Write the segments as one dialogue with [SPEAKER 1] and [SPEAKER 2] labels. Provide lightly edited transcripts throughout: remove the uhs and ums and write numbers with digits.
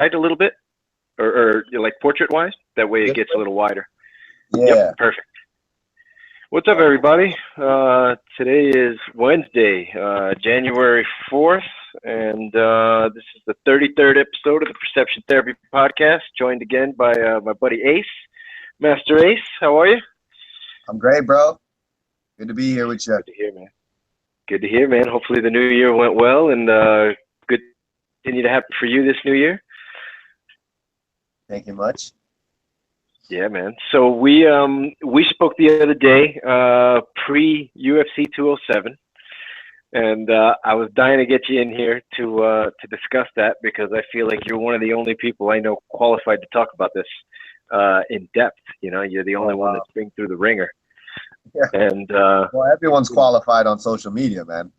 [SPEAKER 1] a little bit, or like portrait-wise? That way it gets a little wider.
[SPEAKER 2] Yeah.
[SPEAKER 1] Yep, perfect. What's up, everybody? Today is Wednesday, January 4th, and this is the 33rd episode of the Perception Therapy Podcast, joined again by my buddy Ace. Master Ace, how are you?
[SPEAKER 2] I'm great, bro. Good to be here with you.
[SPEAKER 1] Good to hear, man. Good to hear, man. Hopefully the new year went well, and good continue to happen for you this new year.
[SPEAKER 2] Thank you much.
[SPEAKER 1] Yeah, man. So we spoke the other day, pre-UFC 207, and I was dying to get you in here to discuss that, because I feel like you're one of the only people I know qualified to talk about this in depth. You know, you're the only one that's been through the ringer.
[SPEAKER 2] Yeah.
[SPEAKER 1] And
[SPEAKER 2] well, everyone's qualified on social media, man.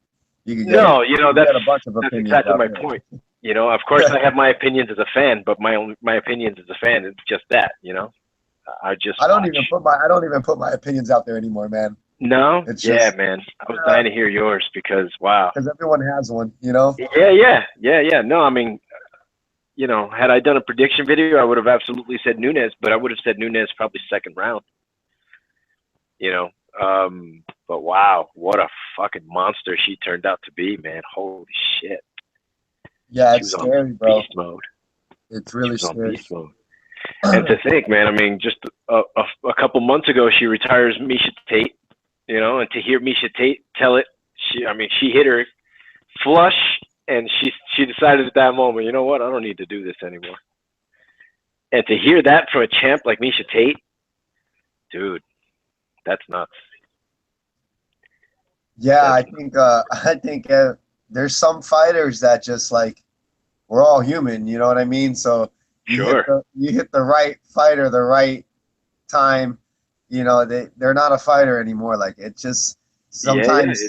[SPEAKER 1] You can get a bunch of opinions. That's exactly my point. You know, of course, I have my opinions as a fan, but my opinions as a fan is just that. You know. I don't even
[SPEAKER 2] put my opinions out there anymore, man.
[SPEAKER 1] No, yeah, man. I was dying to hear yours, because wow.
[SPEAKER 2] Because everyone has one, you know.
[SPEAKER 1] Yeah. No, I mean, you know, had I done a prediction video, I would have absolutely said Nunes, but I would have said Nunes probably second round. You know, but wow, what a fucking monster she turned out to be, man. Holy shit.
[SPEAKER 2] Yeah, it's scary, bro.
[SPEAKER 1] Beast mode.
[SPEAKER 2] It's really scary.
[SPEAKER 1] Beast mode. And to think, man, I mean, just a couple months ago, she retires Miesha Tate, you know, and to hear Miesha Tate tell it, she hit her flush, and she decided at that moment, you know what, I don't need to do this anymore. And to hear that from a champ like Miesha Tate, dude, that's nuts.
[SPEAKER 2] Yeah, I think there's some fighters that just like, we're all human, you know what I mean? So you hit the right fighter, the right time, you know, they're not a fighter anymore. Like, it just sometimes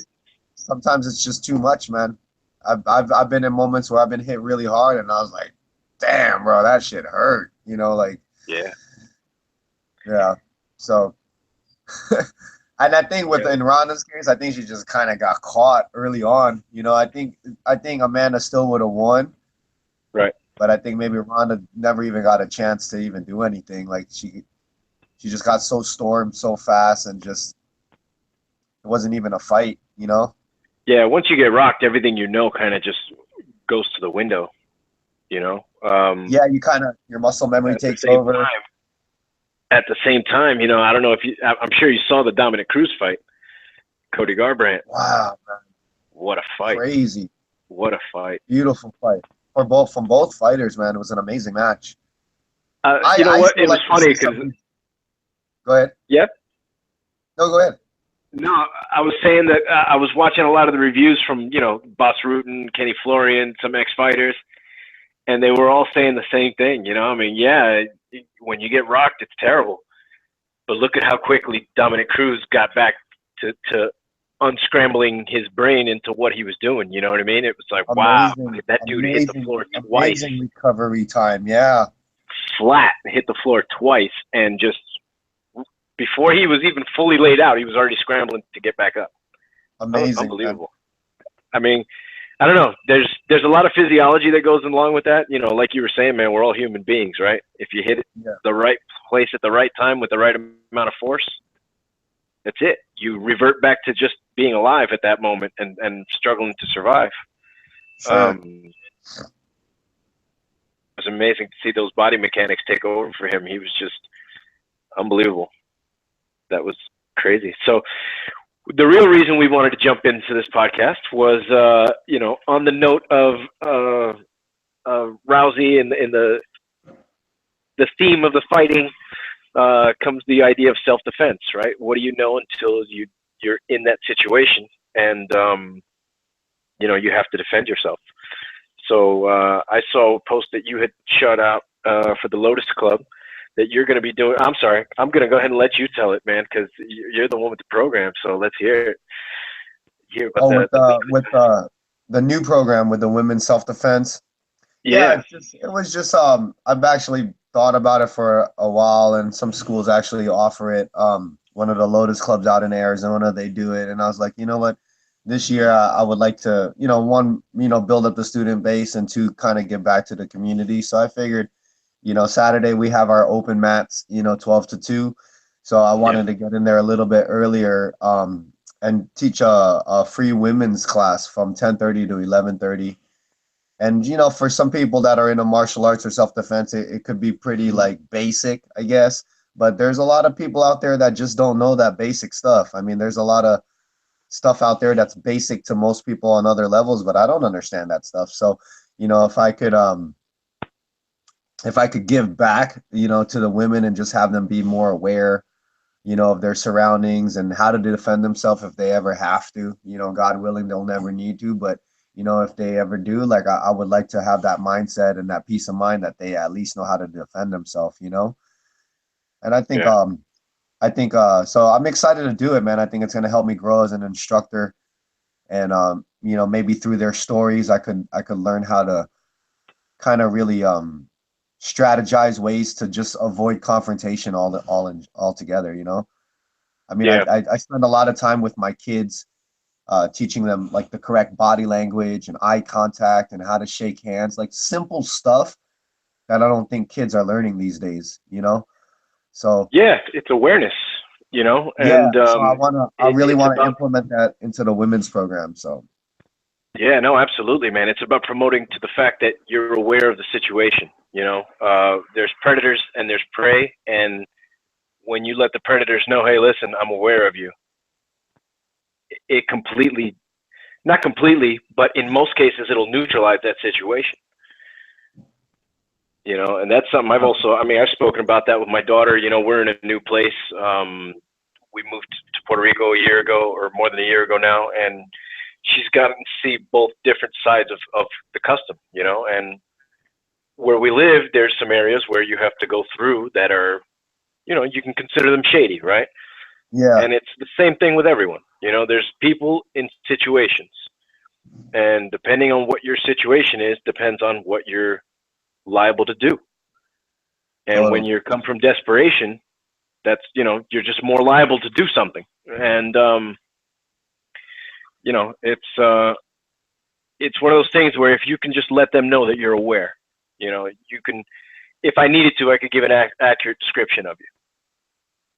[SPEAKER 2] it's just too much, man. I've been in moments where I've been hit really hard, and I was like, damn, bro, that shit hurt, you know, like. Yeah. So, and I think in Ronda's case, I think she just kind of got caught early on. You know, I think Amanda still would have won.
[SPEAKER 1] Right.
[SPEAKER 2] But I think maybe Ronda never even got a chance to even do anything. Like, she just got so stormed so fast, and just, it wasn't even a fight, you know?
[SPEAKER 1] Yeah, once you get rocked, everything you know kind of just goes to the window, you know?
[SPEAKER 2] Yeah, your muscle memory takes over.
[SPEAKER 1] At the same time, you know, I don't know if I'm sure you saw the Dominick Cruz fight, Cody Garbrandt.
[SPEAKER 2] Wow, man.
[SPEAKER 1] What a fight.
[SPEAKER 2] Crazy.
[SPEAKER 1] What a fight.
[SPEAKER 2] Beautiful fight. From both fighters, man. It was an amazing match.
[SPEAKER 1] You know what? It was funny because.
[SPEAKER 2] Go ahead.
[SPEAKER 1] Yep.
[SPEAKER 2] No, go ahead.
[SPEAKER 1] No, I was saying that I was watching a lot of the reviews from, you know, Boss Rutan, Kenny Florian, some ex-fighters, and they were all saying the same thing. You know, I mean, yeah, when you get rocked, it's terrible. But look at how quickly Dominick Cruz got back to unscrambling his brain into what he was doing. You know what I mean? It was like, wow, that dude hit the floor twice.
[SPEAKER 2] Amazing recovery time, yeah.
[SPEAKER 1] Flat, hit the floor twice, and just before he was even fully laid out, he was already scrambling to get back up.
[SPEAKER 2] Amazing.
[SPEAKER 1] Unbelievable. Man. I mean, I don't know. There's a lot of physiology that goes along with that. You know, like you were saying, man, we're all human beings, right? If you hit it the right place at the right time with the right amount of force, that's it. You revert back to just being alive at that moment and struggling to survive.
[SPEAKER 2] Sure.
[SPEAKER 1] It was amazing to see those body mechanics take over for him. He was just unbelievable. That was crazy. So the real reason we wanted to jump into this podcast was, you know, on the note of Rousey and the theme of the fighting comes the idea of self-defense, right? What do you know until you're in that situation, and you know, you have to defend yourself. So I saw a post that you had shot out for the Lotus Club that you're going to be doing. I'm sorry, I'm going to go ahead and let you tell it, man, because you're the one with the program. So let's hear it.
[SPEAKER 2] With the new program with the women's self-defense.
[SPEAKER 1] Yeah,
[SPEAKER 2] it was just I've actually thought about it for a while, and some schools actually offer it. One of the Lotus clubs out in Arizona, they do it, and I was like, you know what, this year I would like to, one, build up the student base, and two, kind of give back to the community. So I figured, Saturday we have our open mats, 12 to 2. So I wanted to get in there a little bit earlier, and teach a free women's class from 10:30 to 11:30. And, for some people that are into martial arts or self-defense, it could be pretty like basic, I guess. But there's a lot of people out there that just don't know that basic stuff. I mean, there's a lot of stuff out there that's basic to most people on other levels, but I don't understand that stuff. So, if I could give back, to the women and just have them be more aware, of their surroundings and how to defend themselves if they ever have to, God willing, they'll never need to. But, if they ever do, like, I would like to have that mindset and that peace of mind that they at least know how to defend themselves, And I think, so I'm excited to do it, man. I think it's going to help me grow as an instructor. And, maybe through their stories, I could learn how to kind of really, strategize ways to just avoid confrontation altogether. I mean, I spend a lot of time with my kids, teaching them like the correct body language and eye contact and how to shake hands, like simple stuff that I don't think kids are learning these days. So
[SPEAKER 1] yeah, it's awareness, and
[SPEAKER 2] so I really want to implement that into the women's program. So
[SPEAKER 1] yeah, no, absolutely, man. It's about promoting to the fact that you're aware of the situation. There's predators and there's prey, and when you let the predators know, hey, listen, I'm aware of you, it completely, not completely, but in most cases, it'll neutralize that situation. And that's something I've spoken about that with my daughter. We're in a new place. We moved to Puerto Rico a year ago, or more than a year ago now, and she's gotten to see both different sides of the custom, and where we live, there's some areas where you have to go through that are, you can consider them shady, right?
[SPEAKER 2] Yeah.
[SPEAKER 1] And it's the same thing with everyone. There's people in situations, and depending on what your situation is, depends on what you're liable to do. And when you come from desperation, that's, you're just more liable to do something. And, it's one of those things where if you can just let them know that you're aware, you can, if I needed to, I could give an accurate description of you.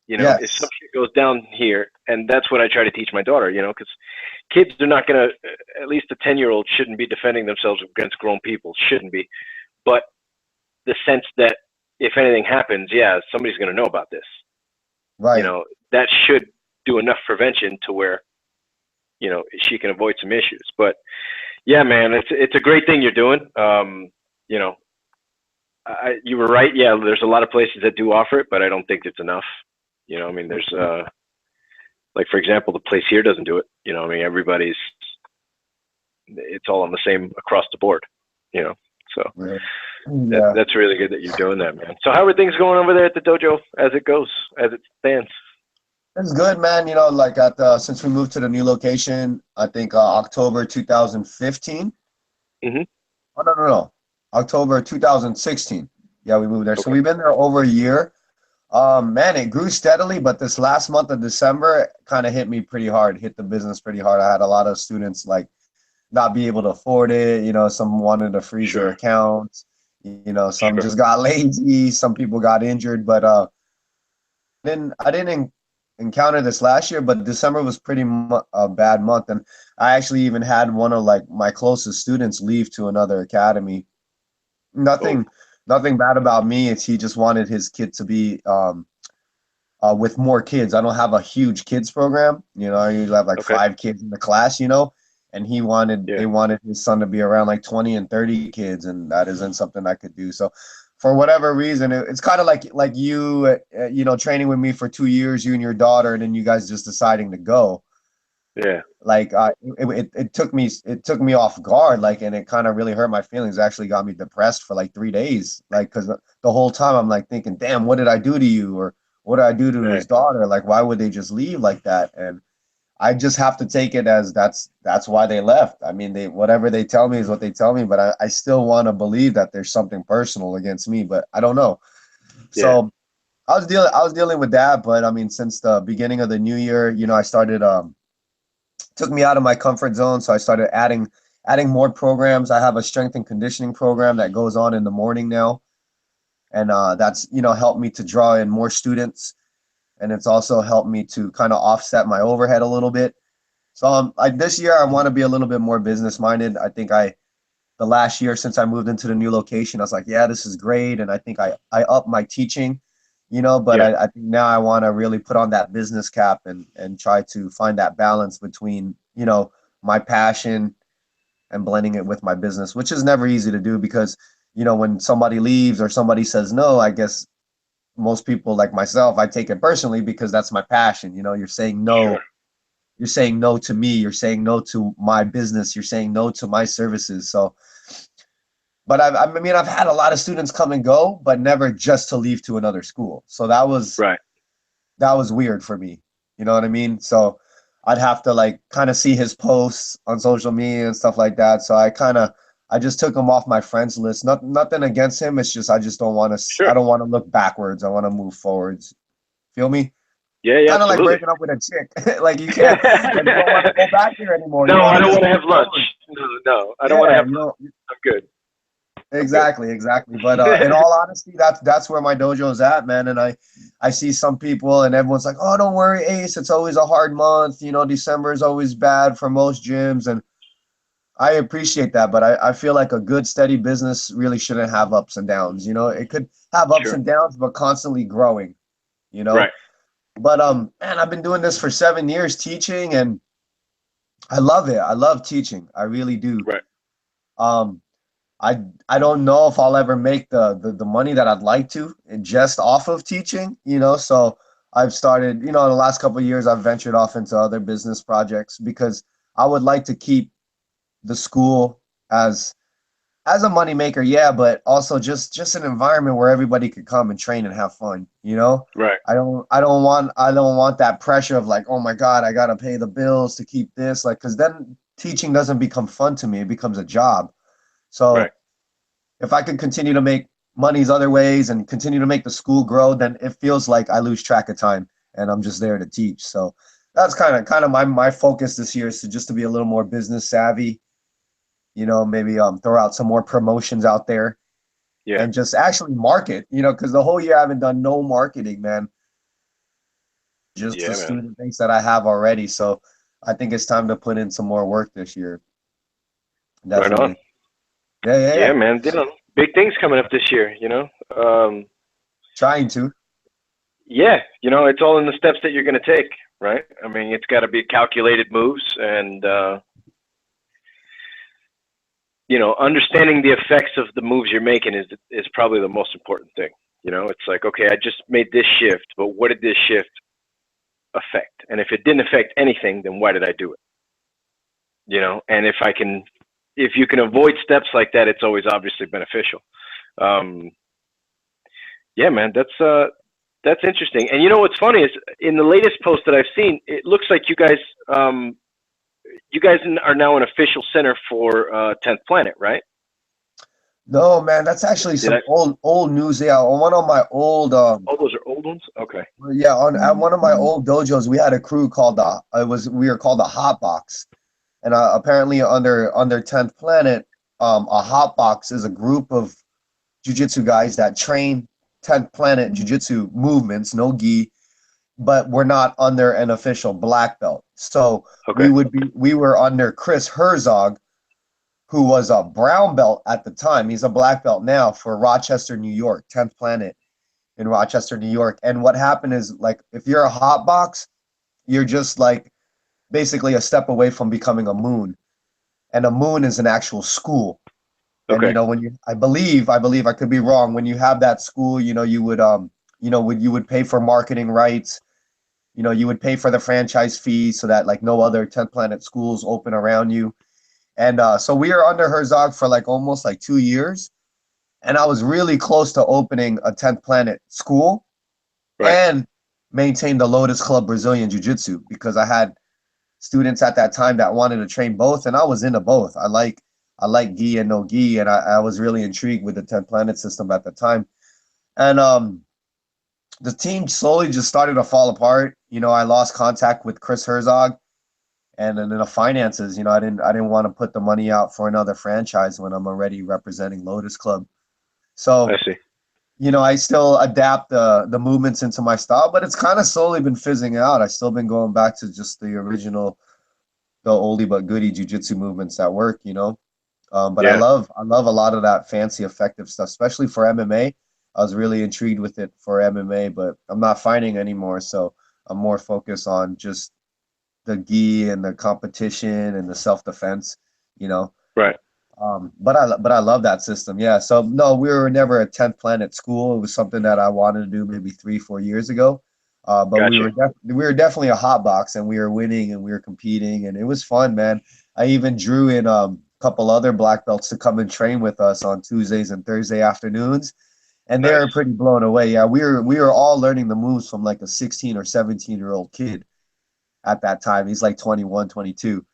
[SPEAKER 2] Yes.
[SPEAKER 1] If some shit goes down here, and that's what I try to teach my daughter, because kids are not going to, at least a 10-year-old shouldn't be defending themselves against grown people, shouldn't be. But the sense that if anything happens, somebody's going to know about this.
[SPEAKER 2] Right.
[SPEAKER 1] That should do enough prevention to where, she can avoid some issues. But yeah, man, it's a great thing you're doing. You were right. Yeah, there's a lot of places that do offer it, but I don't think it's enough. There's like, for example, the place here doesn't do it. Everybody's, it's all on the same across the board. So that's really good that you're doing that, man. So how are things going over there at the dojo as it stands?
[SPEAKER 2] It's good, man. Like since we moved to the new location, I think October 2015.
[SPEAKER 1] Mm-hmm.
[SPEAKER 2] Oh, no. October 2016. Yeah, we moved there.
[SPEAKER 1] Okay.
[SPEAKER 2] So we've been there over a year. Man, it grew steadily, but this last month of December kind of hit me pretty hard, hit the business pretty hard. I had a lot of students like not be able to afford it. Some wanted to freeze their accounts. Some just got lazy. Some people got injured, but I didn't encounter this last year, but December was pretty a bad month. And I actually even had one of like my closest students leave to another academy. Nothing bad about me. It's he just wanted his kid to be with more kids. I don't have a huge kids program. I usually have like 5 kids in the class, and they wanted his son to be around like 20 and 30 kids, and that isn't something I could do. So for whatever reason, it's kind of like you, training with me for 2 years, you and your daughter, and then you guys just deciding to go.
[SPEAKER 1] Yeah.
[SPEAKER 2] Like it took me off guard, like, and it kind of really hurt my feelings. It actually got me depressed for like 3 days, like, because the whole time I'm like thinking, damn, what did I do to you, or what did I do to his daughter? Like, why would they just leave like that? And I just have to take it as that's why they left. I mean, whatever they tell me is what they tell me, but I still want to believe that there's something personal against me, but I don't know. Yeah. So I was dealing with that, but I mean, since the beginning of the new year, I started took me out of my comfort zone. So I started adding more programs. I have a strength and conditioning program that goes on in the morning now. And that's, helped me to draw in more students. And it's also helped me to kind of offset my overhead a little bit. So this year, I want to be a little bit more business minded. I think the last year since I moved into the new location, I was like, yeah, this is great. And I think I upped my teaching, but
[SPEAKER 1] Yeah.
[SPEAKER 2] I think now I want to really put on that business cap and try to find that balance between, my passion and blending it with my business, which is never easy to do because, when somebody leaves or somebody says no, I guess most people like myself, I take it personally because that's my passion. You're saying no.
[SPEAKER 1] Sure.
[SPEAKER 2] You're saying no to me. You're saying no to my business. You're saying no to my services. So, but I've had a lot of students come and go, but never just to leave to another school. So that was
[SPEAKER 1] Right.
[SPEAKER 2] weird for me. You know what I mean? So I'd have to like kind of see his posts on social media and stuff like that. So I just took him off my friends list. Nothing against him. It's just I just don't want to.
[SPEAKER 1] Sure.
[SPEAKER 2] I don't want to look backwards. I want to move forwards. Feel me?
[SPEAKER 1] Yeah, yeah,
[SPEAKER 2] Kind of like
[SPEAKER 1] absolutely.
[SPEAKER 2] breaking up with a chick. Like you can't. Like, you don't want to go back here anymore.
[SPEAKER 1] No, I don't want to
[SPEAKER 2] move
[SPEAKER 1] have lunch.
[SPEAKER 2] forward.
[SPEAKER 1] No, I don't want to have lunch.
[SPEAKER 2] know,
[SPEAKER 1] I'm good.
[SPEAKER 2] exactly. But in all honesty, that's where my dojo is at, man. And I see some people and everyone's like, oh, don't worry, Ace. It's always a hard month. December is always bad for most gyms, and I appreciate that. But I feel like a good, steady business really shouldn't have ups and downs. It could have ups
[SPEAKER 1] Sure.
[SPEAKER 2] and downs, but constantly growing.
[SPEAKER 1] Right.
[SPEAKER 2] But man, I've been doing this for 7 years teaching, and I love it. I love teaching. I really do.
[SPEAKER 1] Right.
[SPEAKER 2] Um, I don't know if I'll ever make the money that I'd like to just off of teaching, So I've started, in the last couple of years, I've ventured off into other business projects because I would like to keep the school as a moneymaker, yeah, but also just an environment where everybody could come and train and have fun,
[SPEAKER 1] Right.
[SPEAKER 2] I don't want that pressure of like, oh my God, I gotta pay the bills to keep this, like, because then teaching doesn't become fun to me, it becomes a job.
[SPEAKER 1] Right.
[SPEAKER 2] So if I can continue to make monies other ways and continue to make the school grow, then it feels like I lose track of time and I'm just there to teach. So that's kind of my focus this year is to be a little more business savvy, maybe throw out some more promotions out there
[SPEAKER 1] Yeah.
[SPEAKER 2] and just actually market, because the whole year I haven't done no marketing, man. Just
[SPEAKER 1] Yeah,
[SPEAKER 2] the
[SPEAKER 1] man.
[SPEAKER 2] student base that I have already. So I think it's time to put in some more work this year.
[SPEAKER 1] Right on.
[SPEAKER 2] Definitely. Yeah.
[SPEAKER 1] Yeah, man. Big things coming up this year.
[SPEAKER 2] Trying to.
[SPEAKER 1] Yeah, it's all in the steps that you're going to take, right? I mean, it's got to be calculated moves, and understanding the effects of the moves you're making is probably the most important thing. It's like, okay, I just made this shift, but what did this shift affect? And if it didn't affect anything, then why did I do it? And if you can avoid steps like that, it's always obviously beneficial. Yeah, man, that's interesting. And what's funny is in the latest post that I've seen, it looks like you guys are now an official center for 10th Planet, right?
[SPEAKER 2] No, man, that's actually some old news. Yeah, on one of my old
[SPEAKER 1] oh, those are old ones. Okay.
[SPEAKER 2] Yeah, at one of my old dojos, we had a crew called we were called the Hot Box, and apparently under 10th Planet, a Hot Box is a group of jujitsu guys that train 10th Planet jujitsu movements, no gi, but we're not under an official black belt. So
[SPEAKER 1] Okay.
[SPEAKER 2] we were under Chris Herzog, who was a brown belt at the time. He's a black belt now for Rochester, New York, 10th Planet in Rochester, New York. And what happened is, like, if you're a hot box, you're just like basically a step away from becoming a moon. And a moon is an actual school. And
[SPEAKER 1] Okay.
[SPEAKER 2] when I believe I could be wrong, when you have that school, you would you would pay for marketing rights, you would pay for the franchise fee so that like no other 10th Planet schools open around you. And so we were under Herzog for like almost like 2 years. And I was really close to opening a 10th Planet school,
[SPEAKER 1] Right.
[SPEAKER 2] and maintain the Lotus Club Brazilian Jiu-Jitsu, because I had students at that time that wanted to train both, and I was into both. I like gi and no gi, and I was really intrigued with the 10th Planet system at the time. And the team slowly just started to fall apart. I lost contact with Chris Herzog, And then the finances, I didn't want to put the money out for another franchise when I'm already representing Lotus Club. So,
[SPEAKER 1] I see.
[SPEAKER 2] I still adapt the movements into my style, but it's kind of slowly been fizzing out. I've still been going back to just the original, the oldie but goodie jujitsu movements that work, But I love a lot of that fancy, effective stuff, especially for MMA. I was really intrigued with it for MMA, but I'm not fighting anymore, so I'm more focused on just the gi and the competition and the self-defense,
[SPEAKER 1] Right.
[SPEAKER 2] But I love that system. Yeah. So no, we were never a 10th planet school. It was something that I wanted to do maybe 3-4 years ago. But
[SPEAKER 1] Gotcha.
[SPEAKER 2] we were definitely a hot box, and we were winning and we were competing, and it was fun, man. I even drew in a couple other black belts to come and train with us on Tuesdays and Thursday afternoons, and they were pretty blown away. Yeah, we were all learning the moves from like a 16 or 17-year-old kid at that time. He's like 21, 22.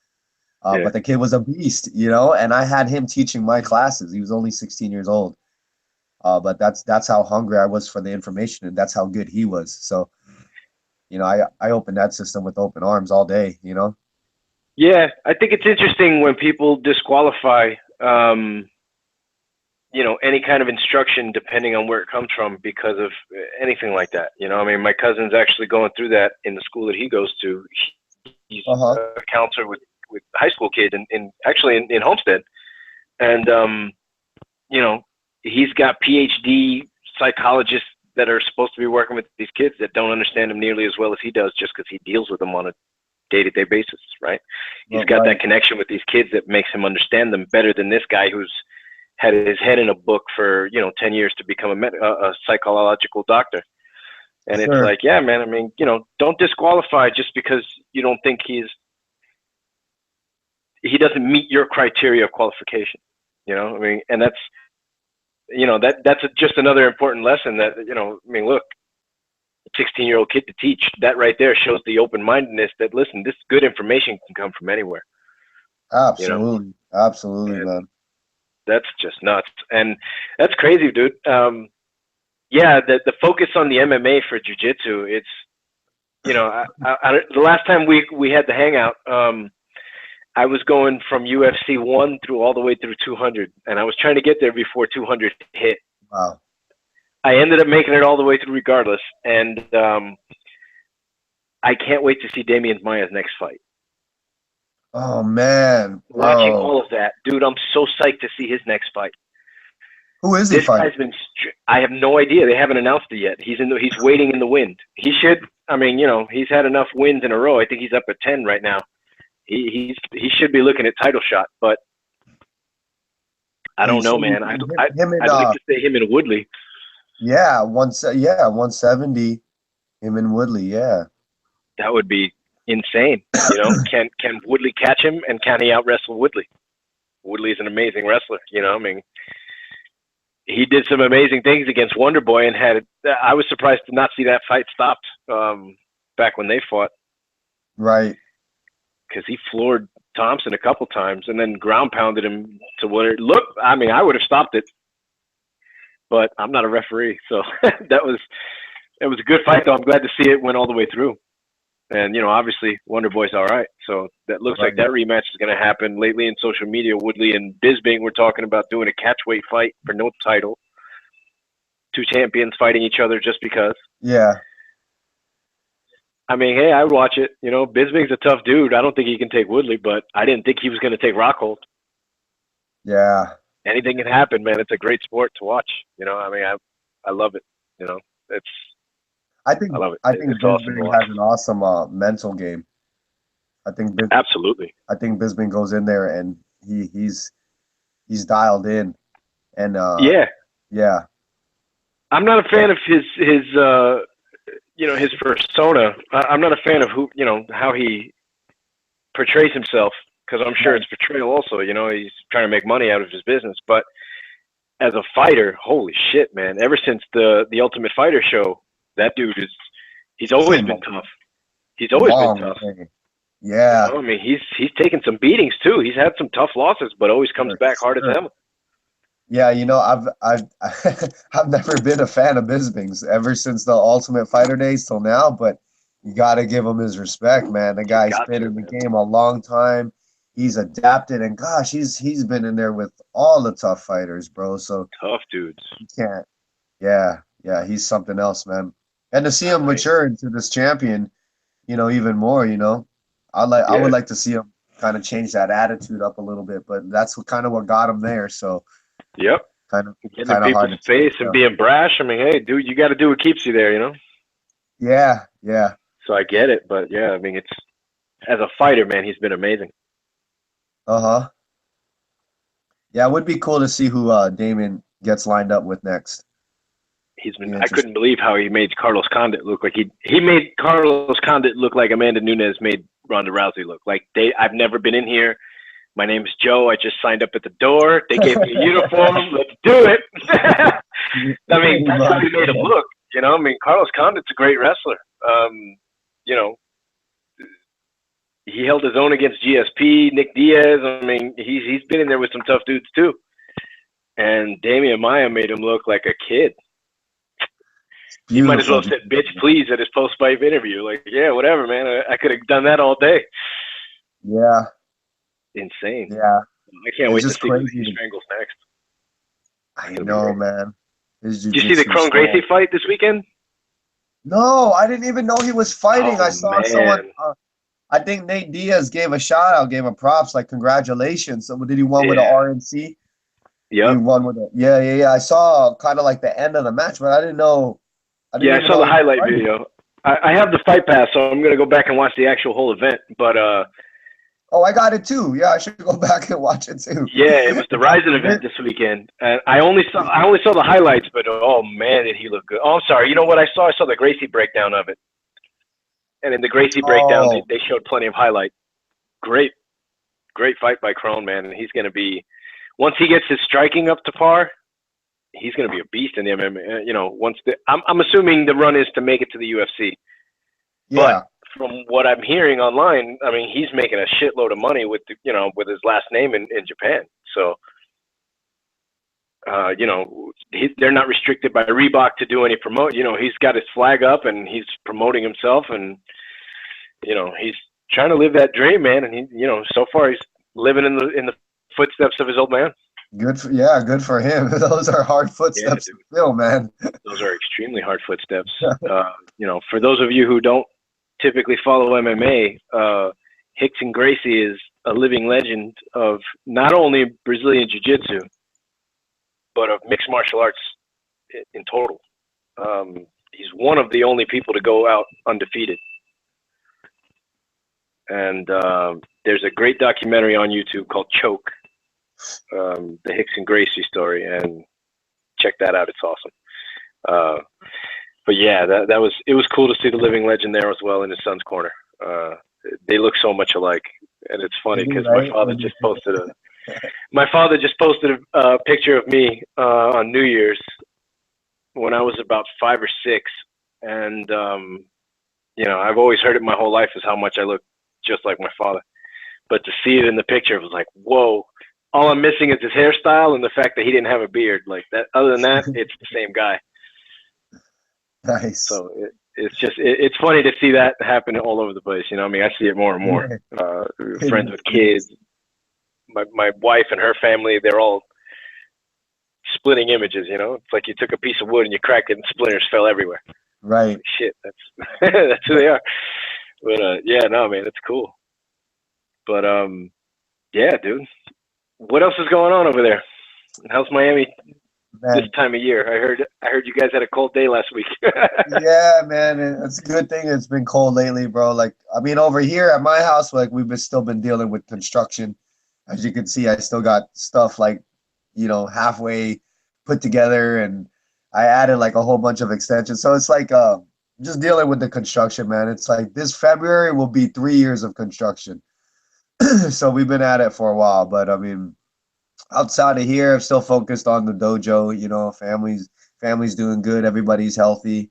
[SPEAKER 2] But the kid was a beast, and I had him teaching my classes. He was only 16 years old. But that's how hungry I was for the information, and that's how good he was. So, I opened that system with open arms all day,
[SPEAKER 1] Yeah, I think it's interesting when people disqualify, any kind of instruction depending on where it comes from because of anything like that. I mean, my cousin's actually going through that in the school that he goes to. He's a counselor with high school kids in Homestead. And, he's got PhD psychologists that are supposed to be working with these kids that don't understand him nearly as well as he does just because he deals with them on a day-to-day basis, right? He's got that connection with these kids that makes him understand them better than this guy who's had his head in a book for, 10 years to become a psychological doctor. And it's like, yeah, man, I mean, don't disqualify just because you don't think he doesn't meet your criteria of qualification, I mean, and that's, that's just another important lesson that, look, 16-year-old kid to teach, that right there shows the open-mindedness that, listen, this good information can come from anywhere.
[SPEAKER 2] Absolutely. Absolutely, man.
[SPEAKER 1] That's just nuts. And that's crazy, dude. Yeah, the focus on the MMA for jiu-jitsu, it's, the last time we had the hangout, I was going from UFC 1 through all the way through 200, and I was trying to get there before 200 hit.
[SPEAKER 2] Wow.
[SPEAKER 1] I ended up making it all the way through regardless, and I can't wait to see Damian Maia's next fight.
[SPEAKER 2] Oh, man.
[SPEAKER 1] Watching all of that. Dude, I'm so psyched to see his next fight.
[SPEAKER 2] Who is he fighting?
[SPEAKER 1] I have no idea. They haven't announced it yet. He's waiting in the wind. He should. I mean, he's had enough wins in a row. I think he's up at 10 right now. He should be looking at title shot, but I don't know, man. I'd like to say him and Woodley.
[SPEAKER 2] Yeah, 170. Him and Woodley, yeah.
[SPEAKER 1] That would be insane. Can Woodley catch him, and can he out wrestle Woodley? Woodley's an amazing wrestler. I mean, he did some amazing things against Wonder Boy, and I was surprised to not see that fight stopped back when they fought.
[SPEAKER 2] Right.
[SPEAKER 1] Because he floored Thompson a couple times and then ground pounded him to what it looked. I mean, I would have stopped it, but I'm not a referee, so it was a good fight. Though I'm glad to see it went all the way through. And obviously Wonder Boy's all right, so that looks like that rematch is going to happen. Lately in social media, Woodley and Bisping were talking about doing a catchweight fight for no title. Two champions fighting each other just because.
[SPEAKER 2] Yeah.
[SPEAKER 1] I mean, hey, I would watch it. Bisping's a tough dude. I don't think he can take Woodley, but I didn't think he was going to take Rockhold.
[SPEAKER 2] Yeah.
[SPEAKER 1] Anything can happen, man. It's a great sport to watch. I mean, I love it. I love it.
[SPEAKER 2] I think Bisping has an awesome mental game.
[SPEAKER 1] Absolutely.
[SPEAKER 2] I think Bisping goes in there and he's dialed in, and yeah.
[SPEAKER 1] I'm not a fan of his his persona. I'm not a fan of how he portrays himself, because I'm sure it's portrayal also. He's trying to make money out of his business, but as a fighter, holy shit, man! Ever since the Ultimate Fighter show, that dude he's always been tough. He's always been tough.
[SPEAKER 2] Yeah.
[SPEAKER 1] I mean, he's taken some beatings too. He's had some tough losses, but always comes back hard as hell.
[SPEAKER 2] Yeah, I've never been a fan of Bisping's ever since the Ultimate Fighter days till now, but You got to give him his respect, man. The guy's been in the game a long time. He's adapted, and gosh, he's been in there with all the tough fighters, bro. So
[SPEAKER 1] tough dudes.
[SPEAKER 2] You can't. Yeah, he's something else, man. And to see him mature into this champion, even more, I would like to see him kind of change that attitude up a little bit, but that's kind of what got him there. So,
[SPEAKER 1] yep,
[SPEAKER 2] kind of
[SPEAKER 1] getting in people's face and being brash. I mean, hey, dude, you got to do what keeps you there,
[SPEAKER 2] Yeah.
[SPEAKER 1] So I get it, but yeah, I mean, it's as a fighter, man, he's been amazing.
[SPEAKER 2] Yeah, it would be cool to see who Damon gets lined up with next.
[SPEAKER 1] I couldn't believe how he made Carlos Condit look like he made Carlos Condit look like Amanda Nunes made Ronda Rousey look like. I've never been in here. My name's Joe. I just signed up at the door. They gave me a uniform. Let's do it. I mean, that's how he made him look. I mean, Carlos Condit's a great wrestler. He held his own against GSP, Nick Diaz. I mean, he's been in there with some tough dudes too. And Damian Maia made him look like a kid. He might as well have said, "Bitch, please," at his post-fight interview. Like, yeah, whatever, man. I could have done that all day.
[SPEAKER 2] Yeah.
[SPEAKER 1] Insane.
[SPEAKER 2] Yeah.
[SPEAKER 1] I can't wait to see who he strangles next.
[SPEAKER 2] I know, man.
[SPEAKER 1] Did you see the Kron Gracie fight this weekend?
[SPEAKER 2] No, I didn't even know he was fighting. I saw someone. I think Nate Diaz gave a shout out, gave him props, like congratulations. So did he won with an RNC?
[SPEAKER 1] Yeah.
[SPEAKER 2] He won with it. Yeah. I saw kind of like the end of the match, but I didn't know.
[SPEAKER 1] I saw the highlight video. I have the Fight Pass, so I'm gonna go back and watch the actual whole event. But
[SPEAKER 2] oh, I got it too. Yeah, I should go back and watch it too.
[SPEAKER 1] Yeah, it was the Ryzen event this weekend, and I only saw the highlights. But oh man, did he look good! Oh, I'm sorry. You know what I saw? I saw the Gracie breakdown of it, and in the Gracie breakdown, they showed plenty of highlights. Great fight by Kron, man, and he's gonna be once he gets his striking up to par. He's going to be a beast in the MMA. I'm assuming the run is to make it to the UFC.
[SPEAKER 2] Yeah.
[SPEAKER 1] But from what I'm hearing online, I mean, he's making a shitload of money with with his last name in Japan. So, they're not restricted by Reebok to do any promote. He's got his flag up and he's promoting himself, and he's trying to live that dream, man. And he, so far he's living in the footsteps of his old man.
[SPEAKER 2] Good for him. Those are hard footsteps to fill, man.
[SPEAKER 1] Those are extremely hard footsteps. For those of you who don't typically follow MMA, Rickson Gracie is a living legend of not only Brazilian Jiu-Jitsu, but of mixed martial arts in total. He's one of the only people to go out undefeated. And there's a great documentary on YouTube called Choke. The Rickson Gracie story, and check that out. It's awesome. But yeah, it was cool to see the living legend there as well in his son's corner. They look so much alike, and it's funny because my father just posted a picture of me on New Year's when I was about 5 or 6, and I've always heard it my whole life is how much I look just like my father, but to see it in the picture, it was like, whoa. All I'm missing is his hairstyle and the fact that he didn't have a beard. Like that. Other than that, it's the same guy.
[SPEAKER 2] Nice.
[SPEAKER 1] So it's funny to see that happen all over the place. I mean, I see it more and more. Friends with kids, my wife and her family, they're all splitting images. It's like you took a piece of wood and you cracked it and splinters fell everywhere.
[SPEAKER 2] Right.
[SPEAKER 1] Like, shit, that's who they are. But man, it's cool. But yeah, dude. What else is going on over there? How's Miami this time of year? I heard you guys had a cold day last week.
[SPEAKER 2] Yeah, man, it's a good thing it's been cold lately, bro. Like, I mean, over here at my house, like we've still been dealing with construction. As you can see, I still got stuff like, halfway put together, and I added like a whole bunch of extensions. So it's like just dealing with the construction, man. It's like this February will be 3 years of construction. So we've been at it for a while, but I mean, outside of here, I'm still focused on the dojo. Family's doing good. Everybody's healthy.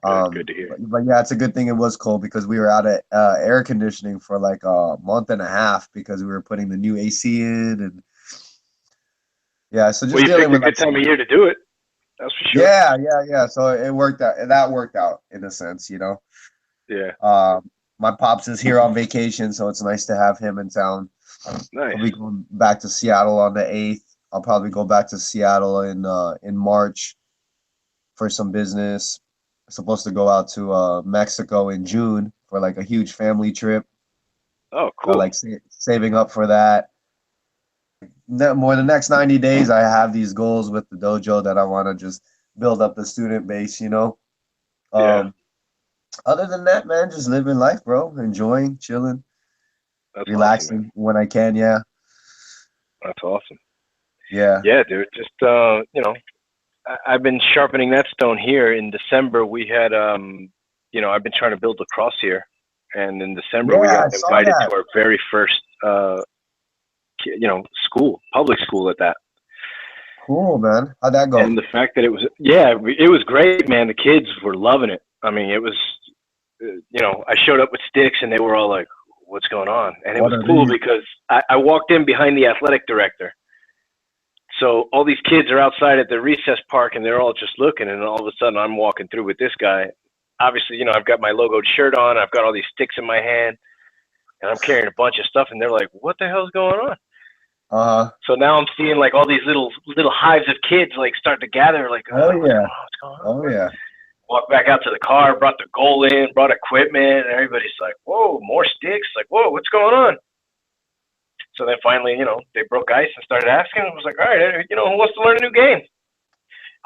[SPEAKER 1] Good to hear.
[SPEAKER 2] But yeah, it's a good thing it was cold because we were out of air conditioning for like a month and a half because we were putting the new AC in, and yeah. So just dealing with
[SPEAKER 1] a good time of year to do it. That's for sure.
[SPEAKER 2] Yeah. So it worked out. That worked out in a sense,
[SPEAKER 1] Yeah.
[SPEAKER 2] My pops is here on vacation, so it's nice to have him in town.
[SPEAKER 1] Nice.
[SPEAKER 2] I'll be going back to Seattle on the 8th. I'll probably go back to Seattle in March for some business. I'm supposed to go out to Mexico in June for like a huge family trip.
[SPEAKER 1] Oh, cool.
[SPEAKER 2] Like saving up for that. More the next 90 days, I have these goals with the dojo that I want to just build up the student base, you know.
[SPEAKER 1] Yeah.
[SPEAKER 2] Other than that, man, just living life, bro. Enjoying, chilling,
[SPEAKER 1] That's
[SPEAKER 2] relaxing
[SPEAKER 1] awesome,
[SPEAKER 2] when I can. Yeah.
[SPEAKER 1] That's awesome.
[SPEAKER 2] Yeah.
[SPEAKER 1] Yeah, dude. Just I've been sharpening that stone here. In December, we had I've been trying to build lacrosse here, and in December we
[SPEAKER 2] Yeah,
[SPEAKER 1] got
[SPEAKER 2] I saw
[SPEAKER 1] invited
[SPEAKER 2] that.
[SPEAKER 1] to our very first school, public school at that.
[SPEAKER 2] Cool, man. How'd that go?
[SPEAKER 1] And the fact that it was great, man. The kids were loving it. I mean, it was, I showed up with sticks and they were all like, what's going on? And it
[SPEAKER 2] What
[SPEAKER 1] was
[SPEAKER 2] are
[SPEAKER 1] cool
[SPEAKER 2] these?
[SPEAKER 1] because I walked in behind the athletic director. So all these kids are outside at the recess park and they're all just looking. And all of a sudden I'm walking through with this guy. Obviously, I've got my logoed shirt on. I've got all these sticks in my hand and I'm carrying a bunch of stuff. And they're like, what the hell's going on? So now I'm seeing like all these little hives of kids like start to gather. Like,
[SPEAKER 2] Oh
[SPEAKER 1] what's
[SPEAKER 2] yeah.
[SPEAKER 1] going on?
[SPEAKER 2] Oh yeah.
[SPEAKER 1] Walked back out to the car, brought the goal in, brought equipment, and everybody's like, "Whoa, more sticks!" Like, "Whoa, what's going on?" So then finally, they broke ice and started asking. I was like, "All right, who wants to learn a new game?"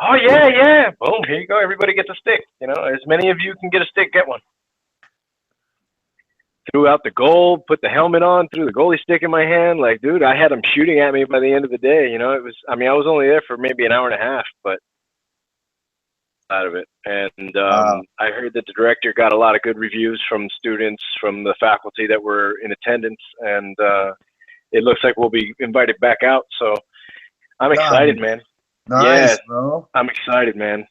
[SPEAKER 1] Oh yeah. Boom, here you go. Everybody gets a stick. As many of you can get a stick, get one. Threw out the goal, put the helmet on, threw the goalie stick in my hand. Like, dude, I had them shooting at me by the end of the day. It was. I mean, I was only there for maybe an hour and a half, but out of it. And I heard that the director got a lot of good reviews from students, from the faculty that were in attendance, and it looks like we'll be invited back out. So I'm excited, man.
[SPEAKER 2] Nice,
[SPEAKER 1] Yeah,
[SPEAKER 2] bro.
[SPEAKER 1] I'm excited, man.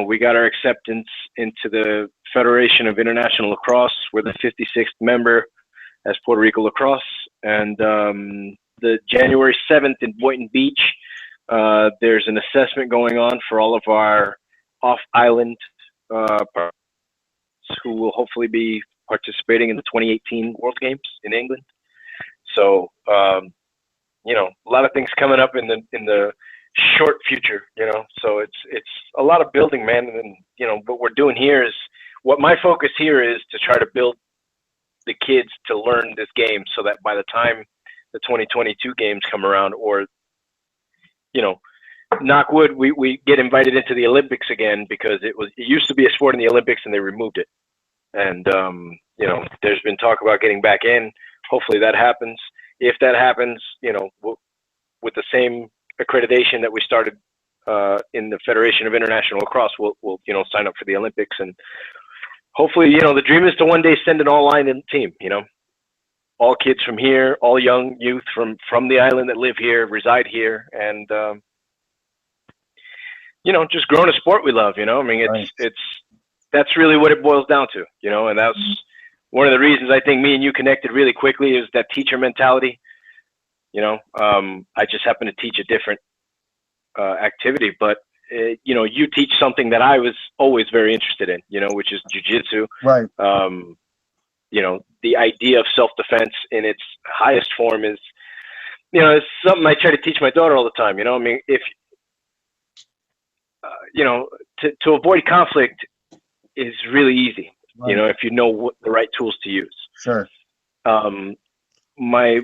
[SPEAKER 1] We got our acceptance into the Federation of International Lacrosse. We're the 56th member as Puerto Rico Lacrosse. And the January 7th in Boynton Beach, there's an assessment going on for all of our off-island who will hopefully be participating in the 2018 World Games in England. So, a lot of things coming up in the short future, so it's a lot of building, man. And what we're doing here is, what my focus here is to try to build the kids to learn this game so that by the time the 2022 games come around, or knock wood, we get invited into the Olympics again, because it used to be a sport in the Olympics and they removed it. And there's been talk about getting back in. Hopefully that happens. If that happens, with the same accreditation that we started in the Federation of International Lacrosse, we'll sign up for the Olympics. And hopefully, the dream is to one day send an all-island team. All kids from here, all young youth from the island that live here, reside here, and just growing a sport we love. I mean, that's really what it boils down to. And that's one of the reasons I think me and you connected really quickly, is that teacher mentality. I just happen to teach a different activity, but you teach something that I was always very interested in, which is jujitsu.
[SPEAKER 2] Right.
[SPEAKER 1] The idea of self-defense in its highest form is, it's something I try to teach my daughter all the time. I mean, if to avoid conflict is really easy.
[SPEAKER 2] Right.
[SPEAKER 1] If you know what the right tools to use.
[SPEAKER 2] Sure.
[SPEAKER 1] My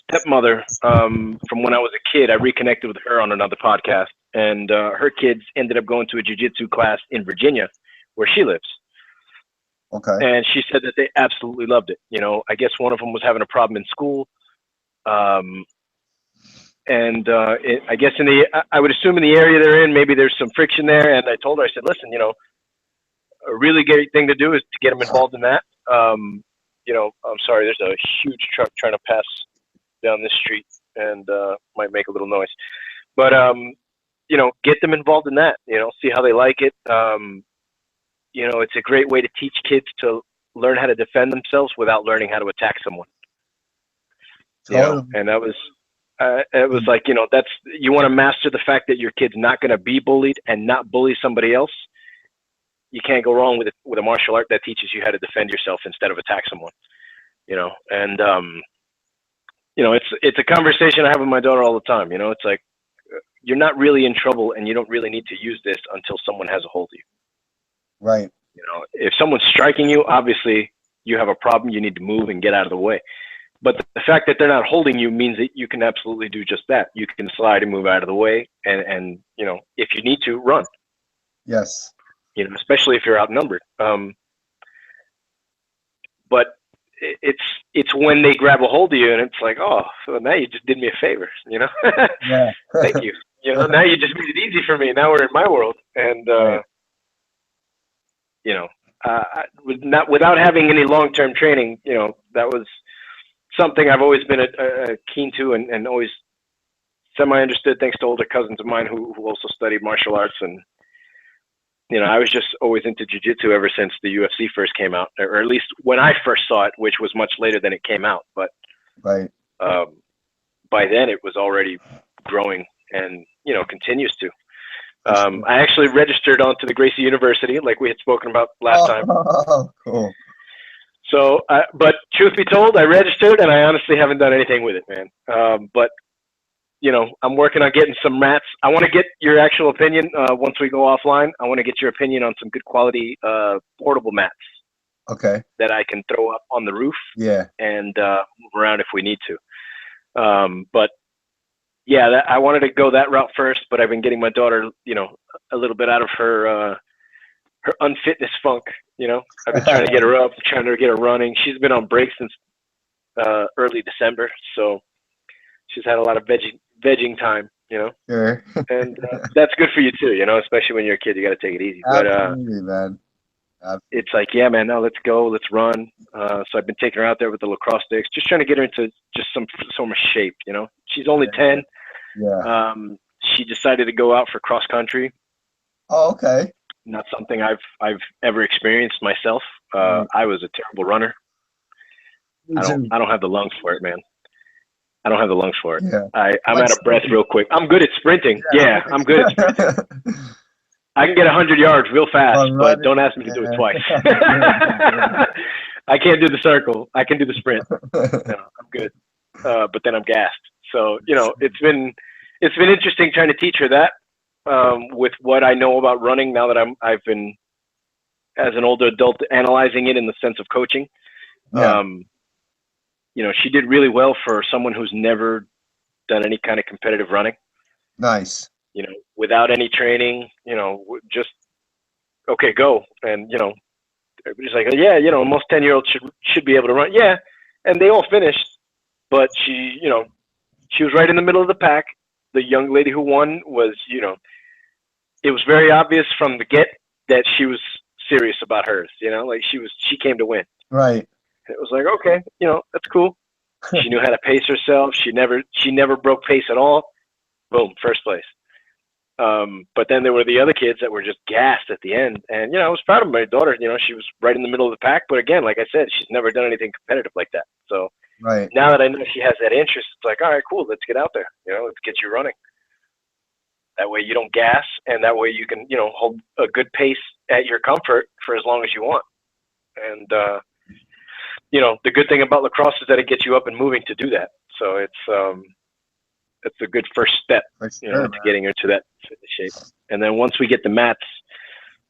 [SPEAKER 1] stepmother, from when I was a kid, I reconnected with her on another podcast, and her kids ended up going to a jiu-jitsu class in Virginia, where she lives.
[SPEAKER 2] Okay.
[SPEAKER 1] And she said that they absolutely loved it. I guess one of them was having a problem in school. I guess I would assume in the area they're in, maybe there's some friction there. And I told her, I said, listen, a really great thing to do is to get them involved in that. I'm sorry, there's a huge truck trying to pass down this street and might make a little noise. But, get them involved in that, see how they like it. It's a great way to teach kids to learn how to defend themselves without learning how to attack someone.
[SPEAKER 2] Totally.
[SPEAKER 1] And that was, it was like, you want to master the fact that your kid's not going to be bullied and not bully somebody else. you can't go wrong with a martial art that teaches you how to defend yourself instead of attack someone. And it's a conversation I have with my daughter all the time. It's like, you're not really in trouble, and you don't really need to use this until someone has a hold of you.
[SPEAKER 2] Right.
[SPEAKER 1] If someone's striking you, obviously you have a problem. You need to move and get out of the way. But the fact that they're not holding you means that you can absolutely do just that. You can slide and move out of the way, and if you need to, run.
[SPEAKER 2] Yes.
[SPEAKER 1] Especially if you're outnumbered. But it's when they grab a hold of you, and it's like, oh, so now you just did me a favor,
[SPEAKER 2] Yeah.
[SPEAKER 1] Thank you. Now you just made it easy for me. Now we're in my world, and without having any long-term training, that was something I've always been keen to, and always semi-understood, thanks to older cousins of mine who also studied martial arts. And I was just always into Jujitsu ever since the UFC first came out, or at least when I first saw it, which was much later than it came out. But
[SPEAKER 2] right.
[SPEAKER 1] By then it was already growing, and continues to. I actually registered onto the Gracie University, like we had spoken about last time.
[SPEAKER 2] Oh, cool.
[SPEAKER 1] So, but truth be told, I registered, and I honestly haven't done anything with it, man. But I'm working on getting some mats. I want to get your actual opinion once we go offline. I want to get your opinion on some good quality portable mats.
[SPEAKER 2] Okay.
[SPEAKER 1] That I can throw up on the roof.
[SPEAKER 2] Yeah.
[SPEAKER 1] And move around if we need to. But yeah, I wanted to go that route first, but I've been getting my daughter, a little bit out of her unfitness funk. I've been trying to get her up, trying to get her running. She's been on break since early December, so she's had a lot of vegging time.
[SPEAKER 2] Sure.
[SPEAKER 1] And that's good for you too. Especially when you're a kid, you got to take it easy.
[SPEAKER 2] Absolutely, man.
[SPEAKER 1] It's like, yeah, man, now let's go, let's run. So I've been taking her out there with the lacrosse sticks, just trying to get her into just some form of shape. She's only 10.
[SPEAKER 2] Yeah.
[SPEAKER 1] She decided to go out for cross country.
[SPEAKER 2] Oh, okay.
[SPEAKER 1] Not something I've ever experienced myself. I was a terrible runner. I don't have the lungs for it, man. I don't have the lungs for it.
[SPEAKER 2] Yeah.
[SPEAKER 1] I'm out of breath real quick. I'm good at sprinting. Yeah, I'm good at sprinting. I can get 100 yards real fast, but don't ask me to do it twice. I can't do the circle. I can do the sprint. I'm good. But then I'm gassed. So, it's been interesting trying to teach her that with what I know about running now that I've been, as an older adult, analyzing it in the sense of coaching.
[SPEAKER 2] Yeah.
[SPEAKER 1] She did really well for someone who's never done any kind of competitive running.
[SPEAKER 2] Nice.
[SPEAKER 1] Without any training, just, okay, go. And, everybody's like, yeah, most 10-year-olds should be able to run. Yeah. And they all finished, but she was right in the middle of the pack. The young lady who won was, it was very obvious from the get that she was serious about hers, like she came to win.
[SPEAKER 2] Right.
[SPEAKER 1] It was like, okay, that's cool. She knew how to pace herself. She never broke pace at all. Boom, first place. But then there were the other kids that were just gassed at the end. And, I was proud of my daughter. She was right in the middle of the pack. But again, like I said, she's never done anything competitive like that. So
[SPEAKER 2] right.
[SPEAKER 1] Now that I know she has that interest, it's like, all right, cool, let's get out there. Let's get you running. That way you don't gas, and that way you can, hold a good pace at your comfort for as long as you want. And, the good thing about lacrosse is that it gets you up and moving to do that. So it's a good first step, to getting her to that fitness shape. And then once we get the mats,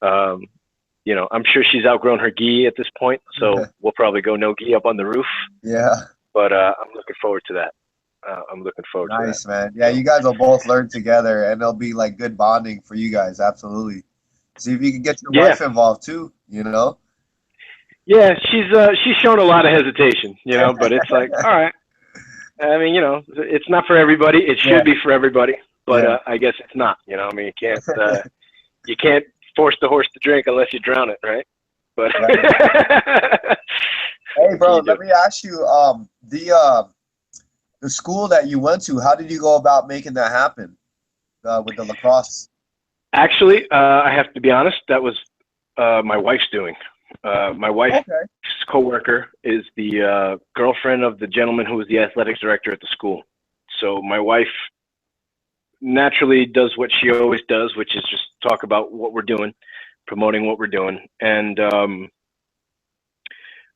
[SPEAKER 1] I'm sure she's outgrown her gi at this point, so we'll probably go no gi up on the roof.
[SPEAKER 2] Yeah.
[SPEAKER 1] But I'm looking forward to that. I'm looking forward to that.
[SPEAKER 2] Nice, man. Yeah, you guys will both learn together, and it'll be like good bonding for you guys. Absolutely. See if you can get your wife involved too.
[SPEAKER 1] Yeah, she's shown a lot of hesitation, but it's like, all right. I mean, it's not for everybody. It should be for everybody, but I guess it's not. You can't force the horse to drink unless you drown it, right? But
[SPEAKER 2] hey, bro, let me ask you, the school that you went to, how did you go about making that happen with the lacrosse?
[SPEAKER 1] Actually, I have to be honest, that was my wife's doing. My wife's coworker is the girlfriend of the gentleman who was the athletics director at the school. So my wife naturally does what she always does, which is just talk about what we're doing. promoting what we're doing. And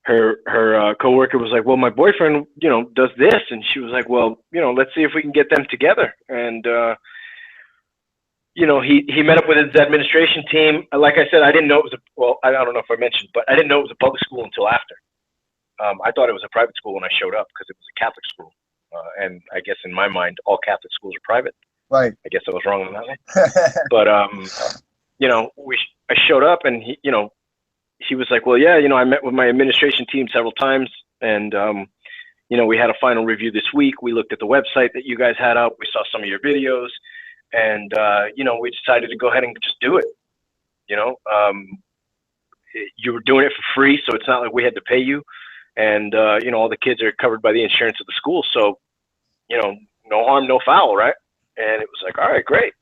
[SPEAKER 1] her coworker was like, well, my boyfriend, does this. And she was like, well, let's see if we can get them together. And, he met up with his administration team. Like I said, I didn't know it was I don't know if I mentioned, but I didn't know it was a public school until after. I thought it was a private school when I showed up because it was a Catholic school. And I guess in my mind, all Catholic schools are private.
[SPEAKER 2] Right.
[SPEAKER 1] I guess I was wrong on that one. But, I showed up and he was like, well, yeah, I met with my administration team several times and, we had a final review this week. We looked at the website that you guys had up. We saw some of your videos and, we decided to go ahead and just do it. You were doing it for free, so it's not like we had to pay you. And, all the kids are covered by the insurance of the school. So, no harm, no foul, right? And it was like, all right, great.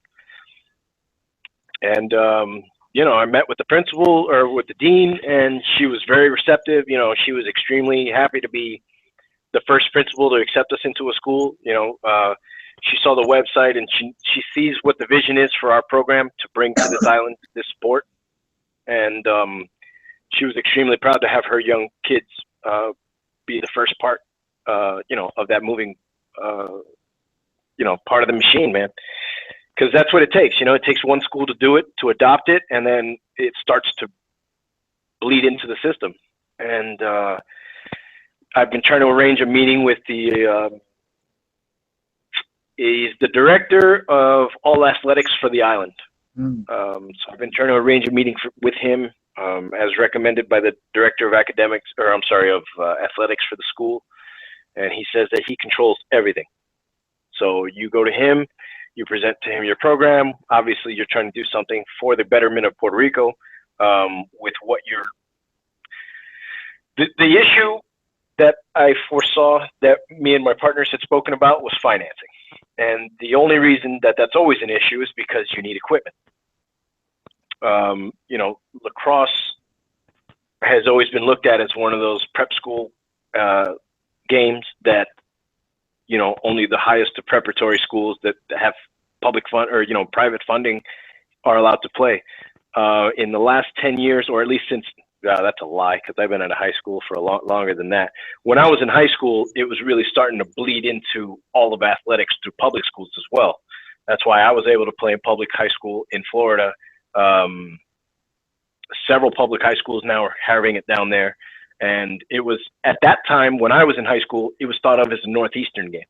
[SPEAKER 1] And, I met with the principal or with the dean, and she was very receptive. She was extremely happy to be the first principal to accept us into a school. She saw the website and she sees what the vision is for our program to bring to this island, this sport. And she was extremely proud to have her young kids be the first part, of that moving, part of the machine, man. Because that's what it takes. It takes one school to do it, to adopt it, and then it starts to bleed into the system. And I've been trying to arrange a meeting with he's the director of all athletics for the island. So I've been trying to arrange a meeting with him as recommended by the director of athletics for the school. And he says that he controls everything. So you go to him, you present to him your program. Obviously, you're trying to do something for the betterment of Puerto Rico with what the issue that I foresaw that me and my partners had spoken about was financing. And the only reason that that's always an issue is because you need equipment. Lacrosse has always been looked at as one of those prep school games that, only the highest of preparatory schools that have public fund or, private funding are allowed to play. In the last 10 years, or at least since, that's a lie because I've been at a high school for a lot longer than that. When I was in high school, it was really starting to bleed into all of athletics through public schools as well. That's why I was able to play in public high school in Florida. Several public high schools now are having it down there. And it was at that time when I was in high school, it was thought of as a Northeastern game.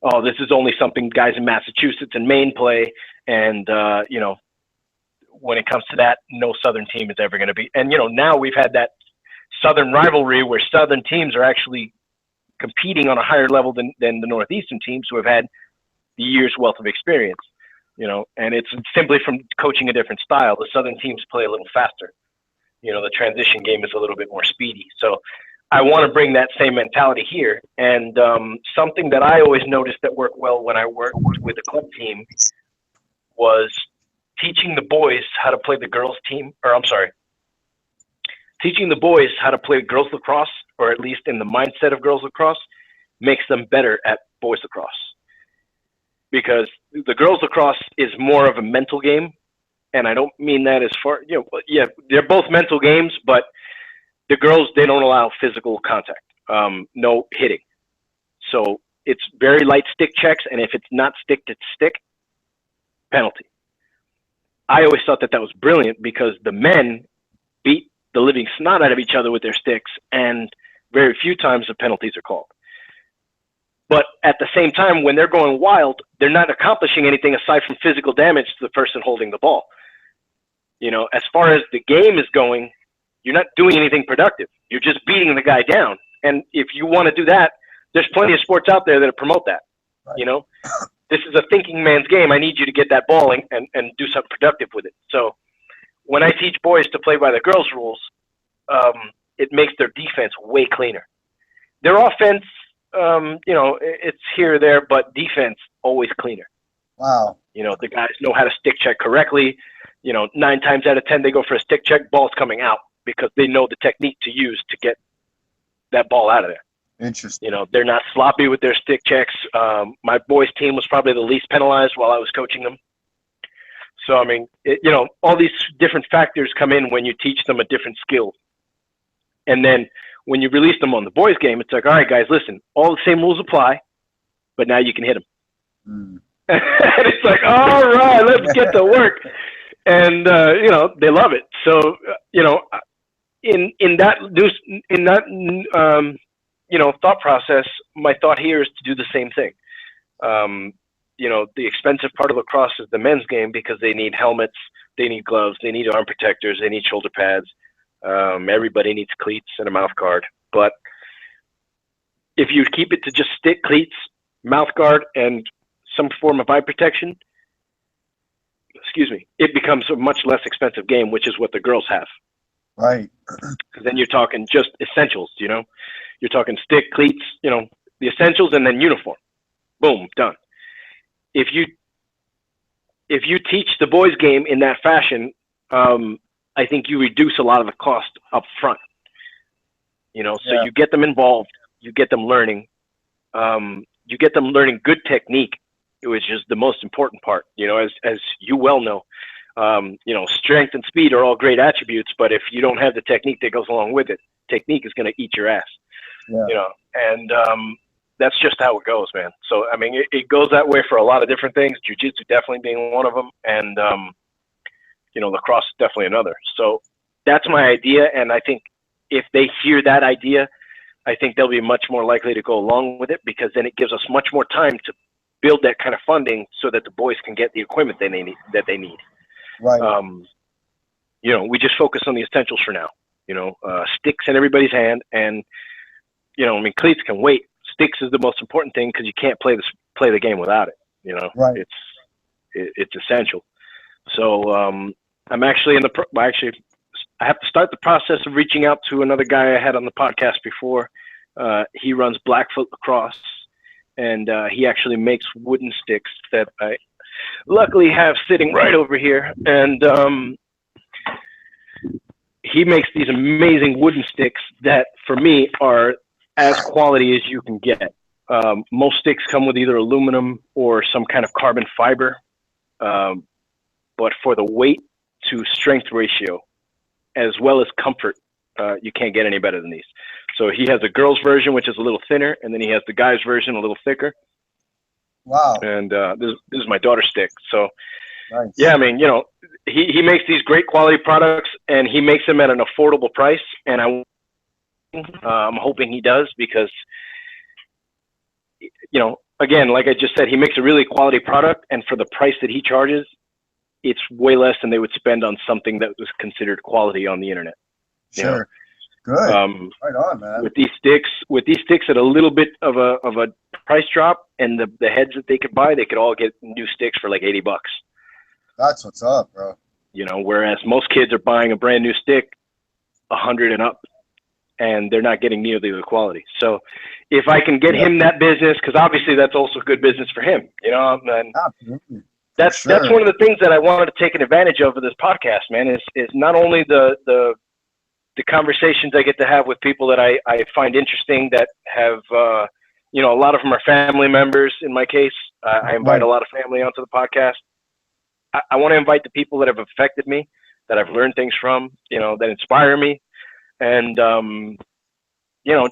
[SPEAKER 1] Oh, this is only something guys in Massachusetts and Maine play. And, when it comes to that, no Southern team is ever going to be. And, now we've had that Southern rivalry where Southern teams are actually competing on a higher level than the Northeastern teams who have had the year's wealth of experience, and it's simply from coaching a different style. The Southern teams play a little faster. The transition game is a little bit more speedy. So I want to bring that same mentality here. And something that I always noticed that worked well when I worked with the club team was teaching the boys how to play the girls team, teaching the boys how to play girls lacrosse, or at least in the mindset of girls lacrosse, makes them better at boys lacrosse. Because the girls lacrosse is more of a mental game. And I don't mean that as far, they're both mental games, but the girls, they don't allow physical contact, no hitting. So it's very light stick checks. And if it's not stick to stick, penalty. I always thought that was brilliant because the men beat the living snot out of each other with their sticks, and very few times the penalties are called. But at the same time, when they're going wild, they're not accomplishing anything aside from physical damage to the person holding the ball. As far as the game is going, you're not doing anything productive. You're just beating the guy down. And if you want to do that, there's plenty of sports out there that promote that. Right. This is a thinking man's game. I need you to get that ball and do something productive with it. So when I teach boys to play by the girls' rules, it makes their defense way cleaner. Their offense, it's here or there, but defense always cleaner.
[SPEAKER 2] Wow.
[SPEAKER 1] The guys know how to stick check correctly. 9 times out of 10, they go for a stick check, ball's coming out because they know the technique to use to get that ball out of there.
[SPEAKER 2] Interesting.
[SPEAKER 1] They're not sloppy with their stick checks. My boys' team was probably the least penalized while I was coaching them. So, I mean, all these different factors come in when you teach them a different skill. And then when you release them on the boys' game, it's like, all right, guys, listen, all the same rules apply, but now you can hit them.
[SPEAKER 2] Mm.
[SPEAKER 1] And it's like, all right, let's get to work. And, they love it. So, in that thought process, my thought here is to do the same thing. The expensive part of lacrosse is the men's game because they need helmets, they need gloves, they need arm protectors, they need shoulder pads. Everybody needs cleats and a mouth guard. But if you keep it to just stick, cleats, mouth guard, and some form of eye protection, it becomes a much less expensive game, which is what the girls have.
[SPEAKER 2] Right.
[SPEAKER 1] Because then you're talking just essentials, You're talking stick, cleats, the essentials, and then uniform. Boom, done. If you teach the boys' game in that fashion, I think you reduce a lot of the cost up front. So you get them involved, you get them learning, good technique, which is the most important part. As you well know, strength and speed are all great attributes, but if you don't have the technique that goes along with it, technique is going to eat your ass.
[SPEAKER 2] Yeah.
[SPEAKER 1] And that's just how it goes, man. So, I mean, it goes that way for a lot of different things, Jiu-Jitsu definitely being one of them, and, lacrosse is definitely another. So that's my idea, and I think if they hear that idea, I think they'll be much more likely to go along with it, because then it gives us much more time to build that kind of funding so that the boys can get the equipment they need.
[SPEAKER 2] Right.
[SPEAKER 1] We just focus on the essentials for now. Sticks in everybody's hand, and cleats can wait. Sticks is the most important thing because you can't play the game without it.
[SPEAKER 2] Right.
[SPEAKER 1] It's essential. So I'm actually I have to start the process of reaching out to another guy I had on the podcast before. He runs Blackfoot Lacrosse, and he actually makes wooden sticks that I luckily have sitting right over here. And he makes these amazing wooden sticks that, for me, are as quality as you can get. Most sticks come with either aluminum or some kind of carbon fiber. But for the weight to strength ratio, as well as comfort, you can't get any better than these. So he has a girl's version, which is a little thinner, and then he has the guy's version, a little thicker.
[SPEAKER 2] Wow.
[SPEAKER 1] And this is my daughter's stick. So,
[SPEAKER 2] nice.
[SPEAKER 1] Yeah, I mean, he makes these great quality products, and he makes them at an affordable price. And I'm hoping he does, because, again, like I just said, he makes a really quality product, and for the price that he charges, it's way less than they would spend on something that was considered quality on the internet.
[SPEAKER 2] Sure. Good. Right on, man.
[SPEAKER 1] With these sticks at a little bit of a price drop, and the heads that they could buy, they could all get new sticks for like $80.
[SPEAKER 2] That's what's up, bro.
[SPEAKER 1] Whereas most kids are buying a brand new stick, 100 and up, and they're not getting nearly the quality. So if I can get him that business, because obviously that's also good business for him, and
[SPEAKER 2] absolutely.
[SPEAKER 1] That's one of the things that I wanted to take an advantage of this podcast, man, is not only the conversations I get to have with people that I find interesting, that have, a lot of them are family members in my case. I invite a lot of family onto the podcast. I want to invite the people that have affected me, that I've learned things from, that inspire me, and,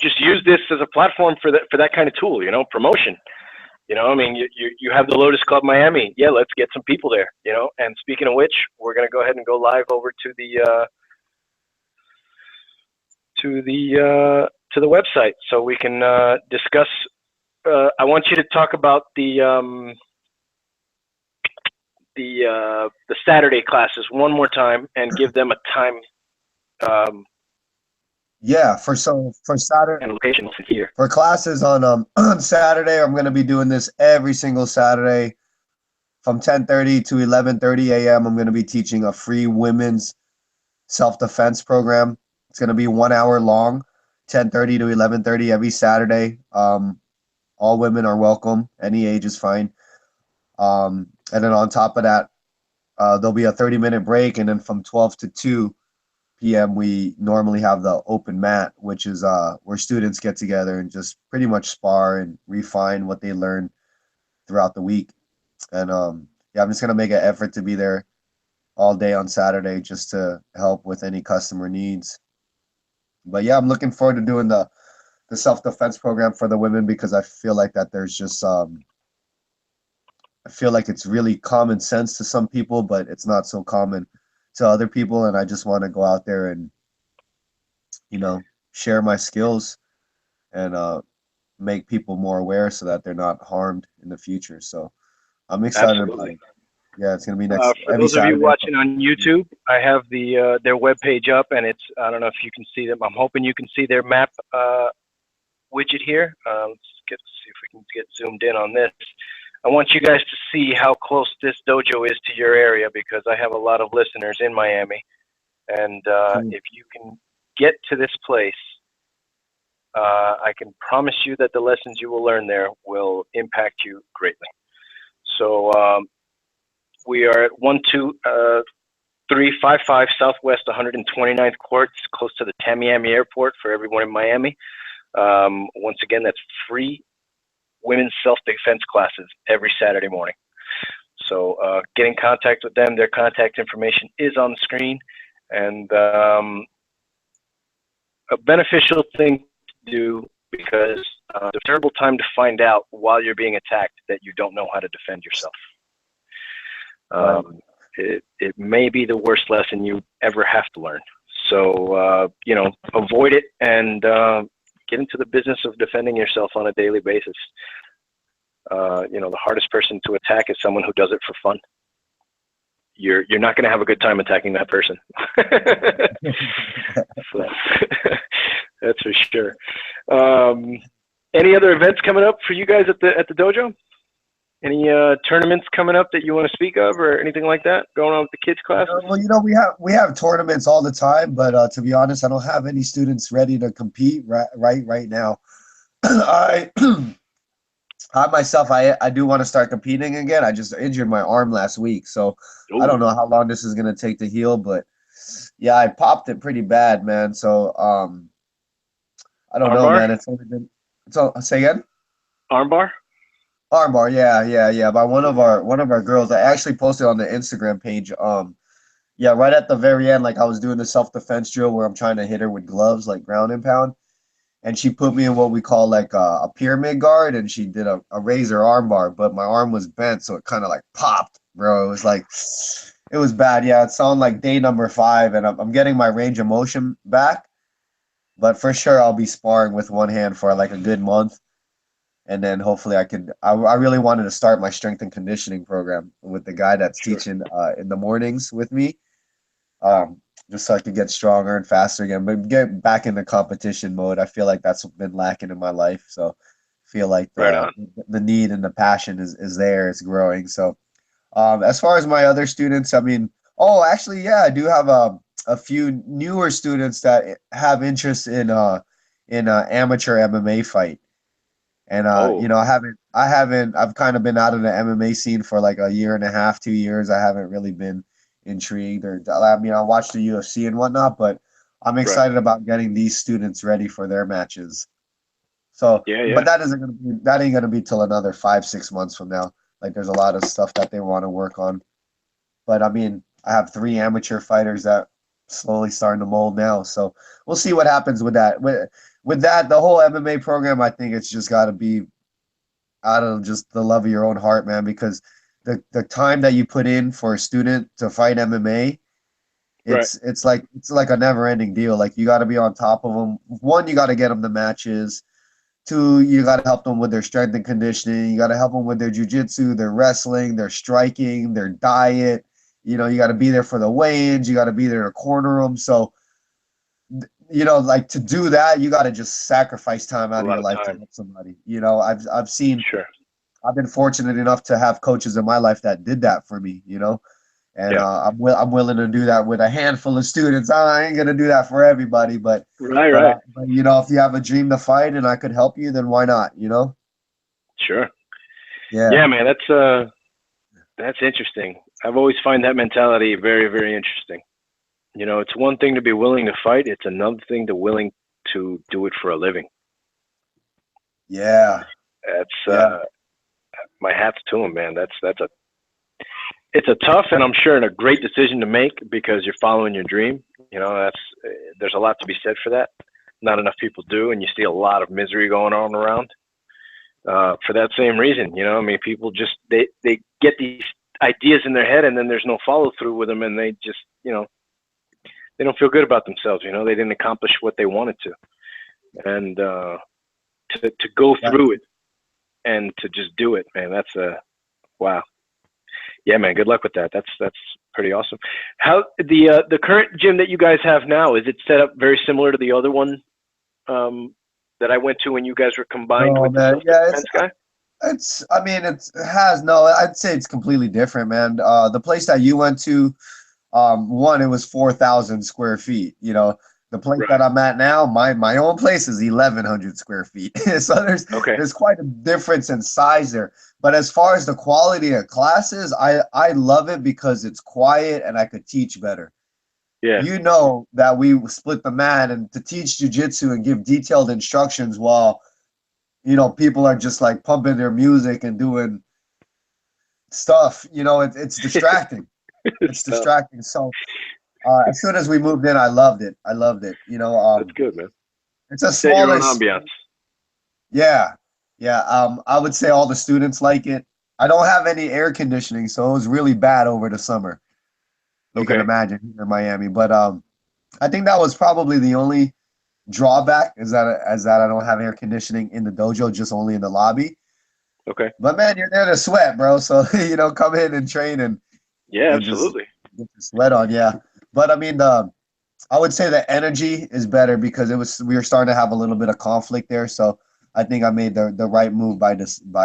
[SPEAKER 1] just use this as a platform for that kind of tool, promotion. You have the Lotus Club Miami. Yeah, let's get some people there, And speaking of which, we're going to go ahead and go live over to the website so we can discuss. I want you to talk about the Saturday classes one more time and give them a time.
[SPEAKER 2] For Saturday
[SPEAKER 1] and location here.
[SPEAKER 2] For classes on Saturday, I'm going to be doing this every single Saturday from 10:30 to 11:30 a.m. I'm going to be teaching a free women's self-defense program. It's going to be 1 hour long, 10:30 to 11:30 every Saturday. All women are welcome. Any age is fine. And then on top of that, there'll be a 30-minute break, and then from 12 to 2 p.m. we normally have the open mat, which is where students get together and just pretty much spar and refine what they learn throughout the week. And I'm just gonna make an effort to be there all day on Saturday just to help with any customer needs. But yeah, I'm looking forward to doing the self-defense program for the women, because I feel like that there's just I feel like it's really common sense to some people, but it's not so common to other people. And I just want to go out there and, share my skills and make people more aware so that they're not harmed in the future. So I'm excited about
[SPEAKER 1] Absolutely.
[SPEAKER 2] it. Yeah, it's gonna be next
[SPEAKER 1] For
[SPEAKER 2] every
[SPEAKER 1] those of you
[SPEAKER 2] Saturday.
[SPEAKER 1] watching on YouTube, I have their webpage up, and it's, I don't know if you can see them. I'm hoping you can see their map widget here. Let's see if we can get zoomed in on this. I want you guys to see how close this dojo is to your area, because I have a lot of listeners in Miami, and if you can get to this place, I can promise you that the lessons you will learn there will impact you greatly. So we are at 12355 Southwest 129th Court, close to the Tamiami Airport for everyone in Miami. Once again, that's free women's self-defense classes every Saturday morning. So get in contact with them. Their contact information is on the screen. And a beneficial thing to do, because it's a terrible time to find out while you're being attacked that you don't know how to defend yourself. It may be the worst lesson you ever have to learn. So, avoid it and get into the business of defending yourself on a daily basis. The hardest person to attack is someone who does it for fun. You're not going to have a good time attacking that person. So, that's for sure. Any other events coming up for you guys at the dojo? Any tournaments coming up that you want to speak of, or anything like that going on with the kids' classes?
[SPEAKER 2] Well, we have tournaments all the time, but to be honest, I don't have any students ready to compete right now. I myself, I do want to start competing again. I just injured my arm last week, so I don't know how long this is gonna take to heal. But yeah, I popped it pretty bad, man. So I don't know, man. It's only been. Say again.
[SPEAKER 1] Armbar.
[SPEAKER 2] Armbar, yeah. By one of our girls, I actually posted on the Instagram page. Yeah, right at the very end, like I was doing the self-defense drill where I'm trying to hit her with gloves, like ground and pound, and she put me in what we call like a pyramid guard, and she did a razor armbar, but my arm was bent, so it kind of like popped, bro. It was like, it was bad. Yeah, it's on like day number 5, and I'm getting my range of motion back, but for sure I'll be sparring with one hand for like a good month. And then hopefully I really wanted to start my strength and conditioning program with the guy that's teaching in the mornings with me, just so I could get stronger and faster again, but get back into competition mode. I feel like that's been lacking in my life. So I feel like the need and the passion is there, it's growing. So as far as my other students, I mean, actually, yeah, I do have a few newer students that have interest in amateur MMA fight. And I've kind of been out of the MMA scene for like a year and a half, 2 years. I haven't really been intrigued, I watched the UFC and whatnot, but I'm excited about getting these students ready for their matches. So, but that ain't gonna be till another 5-6 months from now. Like there's a lot of stuff that they want to work on. But I mean, I have 3 amateur fighters that slowly starting to mold now. So we'll see what happens with that. With that, the whole MMA program, I think it's just got to be out of just the love of your own heart, man, because the time that you put in for a student to fight MMA, it's like a never-ending deal. Like you got to be on top of them. One, you got to get them the matches. 2, you got to help them with their strength and conditioning. You got to help them with their jujitsu, their wrestling, their striking, their diet. You got to be there for the weigh-ins. You got to be there to corner them. So, like to do that, you got to just sacrifice time out of your life to help somebody. I've seen.
[SPEAKER 1] Sure.
[SPEAKER 2] I've been fortunate enough to have coaches in my life that did that for me. And I'm willing to do that with a handful of students. I ain't gonna do that for everybody, but
[SPEAKER 1] right.
[SPEAKER 2] But if you have a dream to fight and I could help you, then why not?
[SPEAKER 1] Sure.
[SPEAKER 2] Yeah.
[SPEAKER 1] Yeah, man. That's interesting. I've always find that mentality very, very interesting. It's one thing to be willing to fight. It's another thing to willing to do it for a living.
[SPEAKER 2] Yeah.
[SPEAKER 1] That's my hat's to him, man. That's it's a tough and I'm sure a great decision to make because you're following your dream. You know, there's a lot to be said for that. Not enough people do, and you see a lot of misery going on around for that same reason. You know, I mean, people just they get these ideas in their head, and then there's no follow through with them, and they just, you know, they don't feel good about themselves. You know, they didn't accomplish what they wanted to, and to go through it and to just do it, man. That's wow. Yeah, man. Good luck with that. That's pretty awesome. How the current gym that you guys have now, is it set up very similar to the other one that I went to when you guys were combined with the self-defense guy?
[SPEAKER 2] I'd say it's completely different, man. The place that you went to, it was 4,000 square feet. You know, the place that I'm at now, my own place is 1,100 square feet. So there's quite a difference in size there. But as far as the quality of classes, I love it because it's quiet and I could teach better.
[SPEAKER 1] Yeah.
[SPEAKER 2] You know that we split the mat, and to teach jujitsu and give detailed instructions while, you know, people are just like pumping their music and doing stuff, you know, it's distracting. It's distracting. So as soon as we moved in, I loved it. You know,
[SPEAKER 1] that's good, man.
[SPEAKER 2] It's a smaller
[SPEAKER 1] ambiance.
[SPEAKER 2] Yeah. I would say all the students like it. I don't have any air conditioning, so it was really bad over the summer. You can imagine here in Miami. But I think that was probably the only drawback is that I don't have air conditioning in the dojo, just only in the lobby.
[SPEAKER 1] Okay.
[SPEAKER 2] But man, you're there to sweat, bro. So you know, come in and train and
[SPEAKER 1] absolutely
[SPEAKER 2] just get the sweat on. Yeah. But I mean, I would say the energy is better because we were starting to have a little bit of conflict there. So I think I made the right move by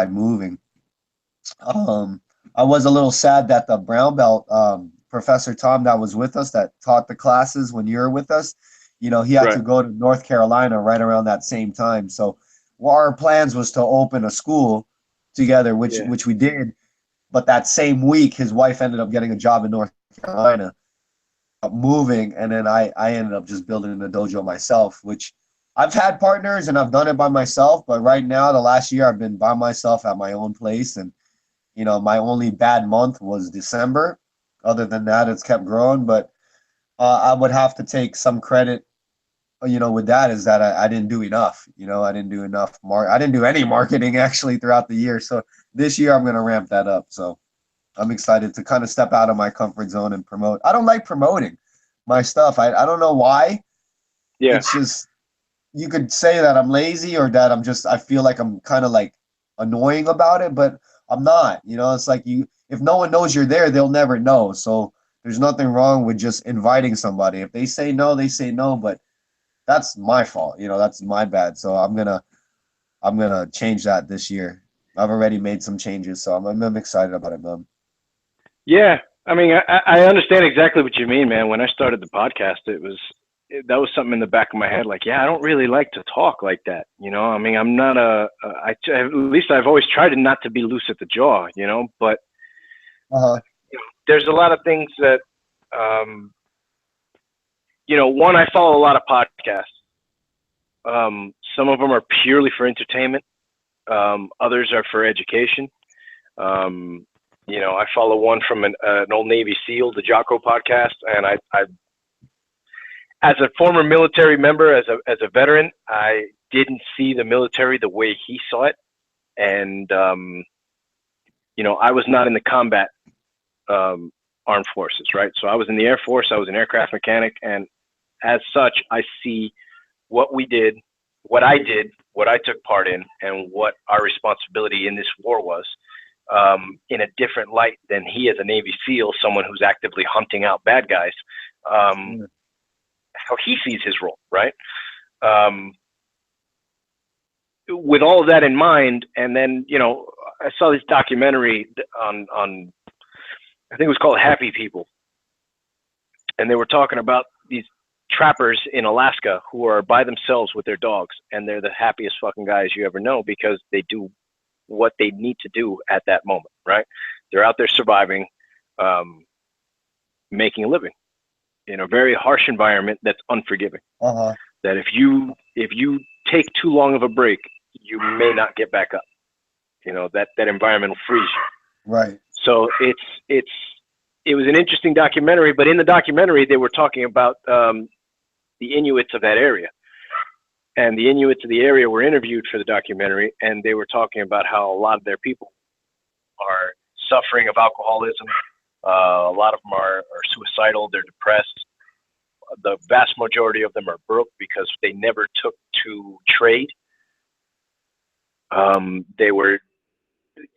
[SPEAKER 2] moving. I was a little sad that the brown belt Professor Tom that was with us that taught the classes when you were with us, you know, he had to go to North Carolina right around that same time. So our plans was to open a school together, which we did. But that same week, his wife ended up getting a job in North Carolina, moving, and then I ended up just building the dojo myself, which I've had partners and I've done it by myself. But right now, the last year, I've been by myself at my own place. And, you know, my only bad month was December. Other than that, it's kept growing. But I would have to take some credit, you know, with that is that I didn't do enough. You know, I didn't do enough. I didn't do any marketing actually throughout the year. So this year I'm going to ramp that up. So I'm excited to kind of step out of my comfort zone and promote. I don't like promoting my stuff. I don't know why.
[SPEAKER 1] Yeah.
[SPEAKER 2] It's just, you could say that I'm lazy or that I feel like I'm kind of like annoying about it, but I'm not. You know, it's like if no one knows you're there, they'll never know. So there's nothing wrong with just inviting somebody. If they say no, they say no, but that's my fault. You know, that's my bad. So I'm gonna change that this year. I've already made some changes, so I'm excited about it, man.
[SPEAKER 1] Yeah, I mean, I understand exactly what you mean, man. When I started the podcast, that was something in the back of my head, like, yeah, I don't really like to talk like that, you know. I mean, I'm not at least I've always tried not to be loose at the jaw, you know. But you know, there's a lot of things that, you know, one, I follow a lot of podcasts. Some of them are purely for entertainment. Others are for education. You know, I follow one from an old Navy SEAL, the Jocko Podcast, and I as a former military member, as a veteran, I didn't see the military the way he saw it, and you know, I was not in the combat armed forces, right? So I was in the Air Force. I was an aircraft mechanic, and as such, I see what we did, what I did, what I took part in, and what our responsibility in this war was, in a different light than he as a Navy SEAL, someone who's actively hunting out bad guys, how he sees his role, right? With all of that in mind, and then, you know, I saw this documentary on I think it was called Happy People, and they were talking about these trappers in Alaska who are by themselves with their dogs, and they're the happiest fucking guys you ever know because they do what they need to do at that moment, right? They're out there surviving, making a living in a very harsh environment that's unforgiving. That if you take too long of a break, you may not get back up. You know, that environment will freeze you.
[SPEAKER 2] Right.
[SPEAKER 1] So it's it was an interesting documentary, but in the documentary, they were talking about the Inuits of that area. And the Inuits of the area were interviewed for the documentary, and they were talking about how a lot of their people are suffering of alcoholism. A lot of them are suicidal, they're depressed. The vast majority of them are broke because they never took to trade. They were,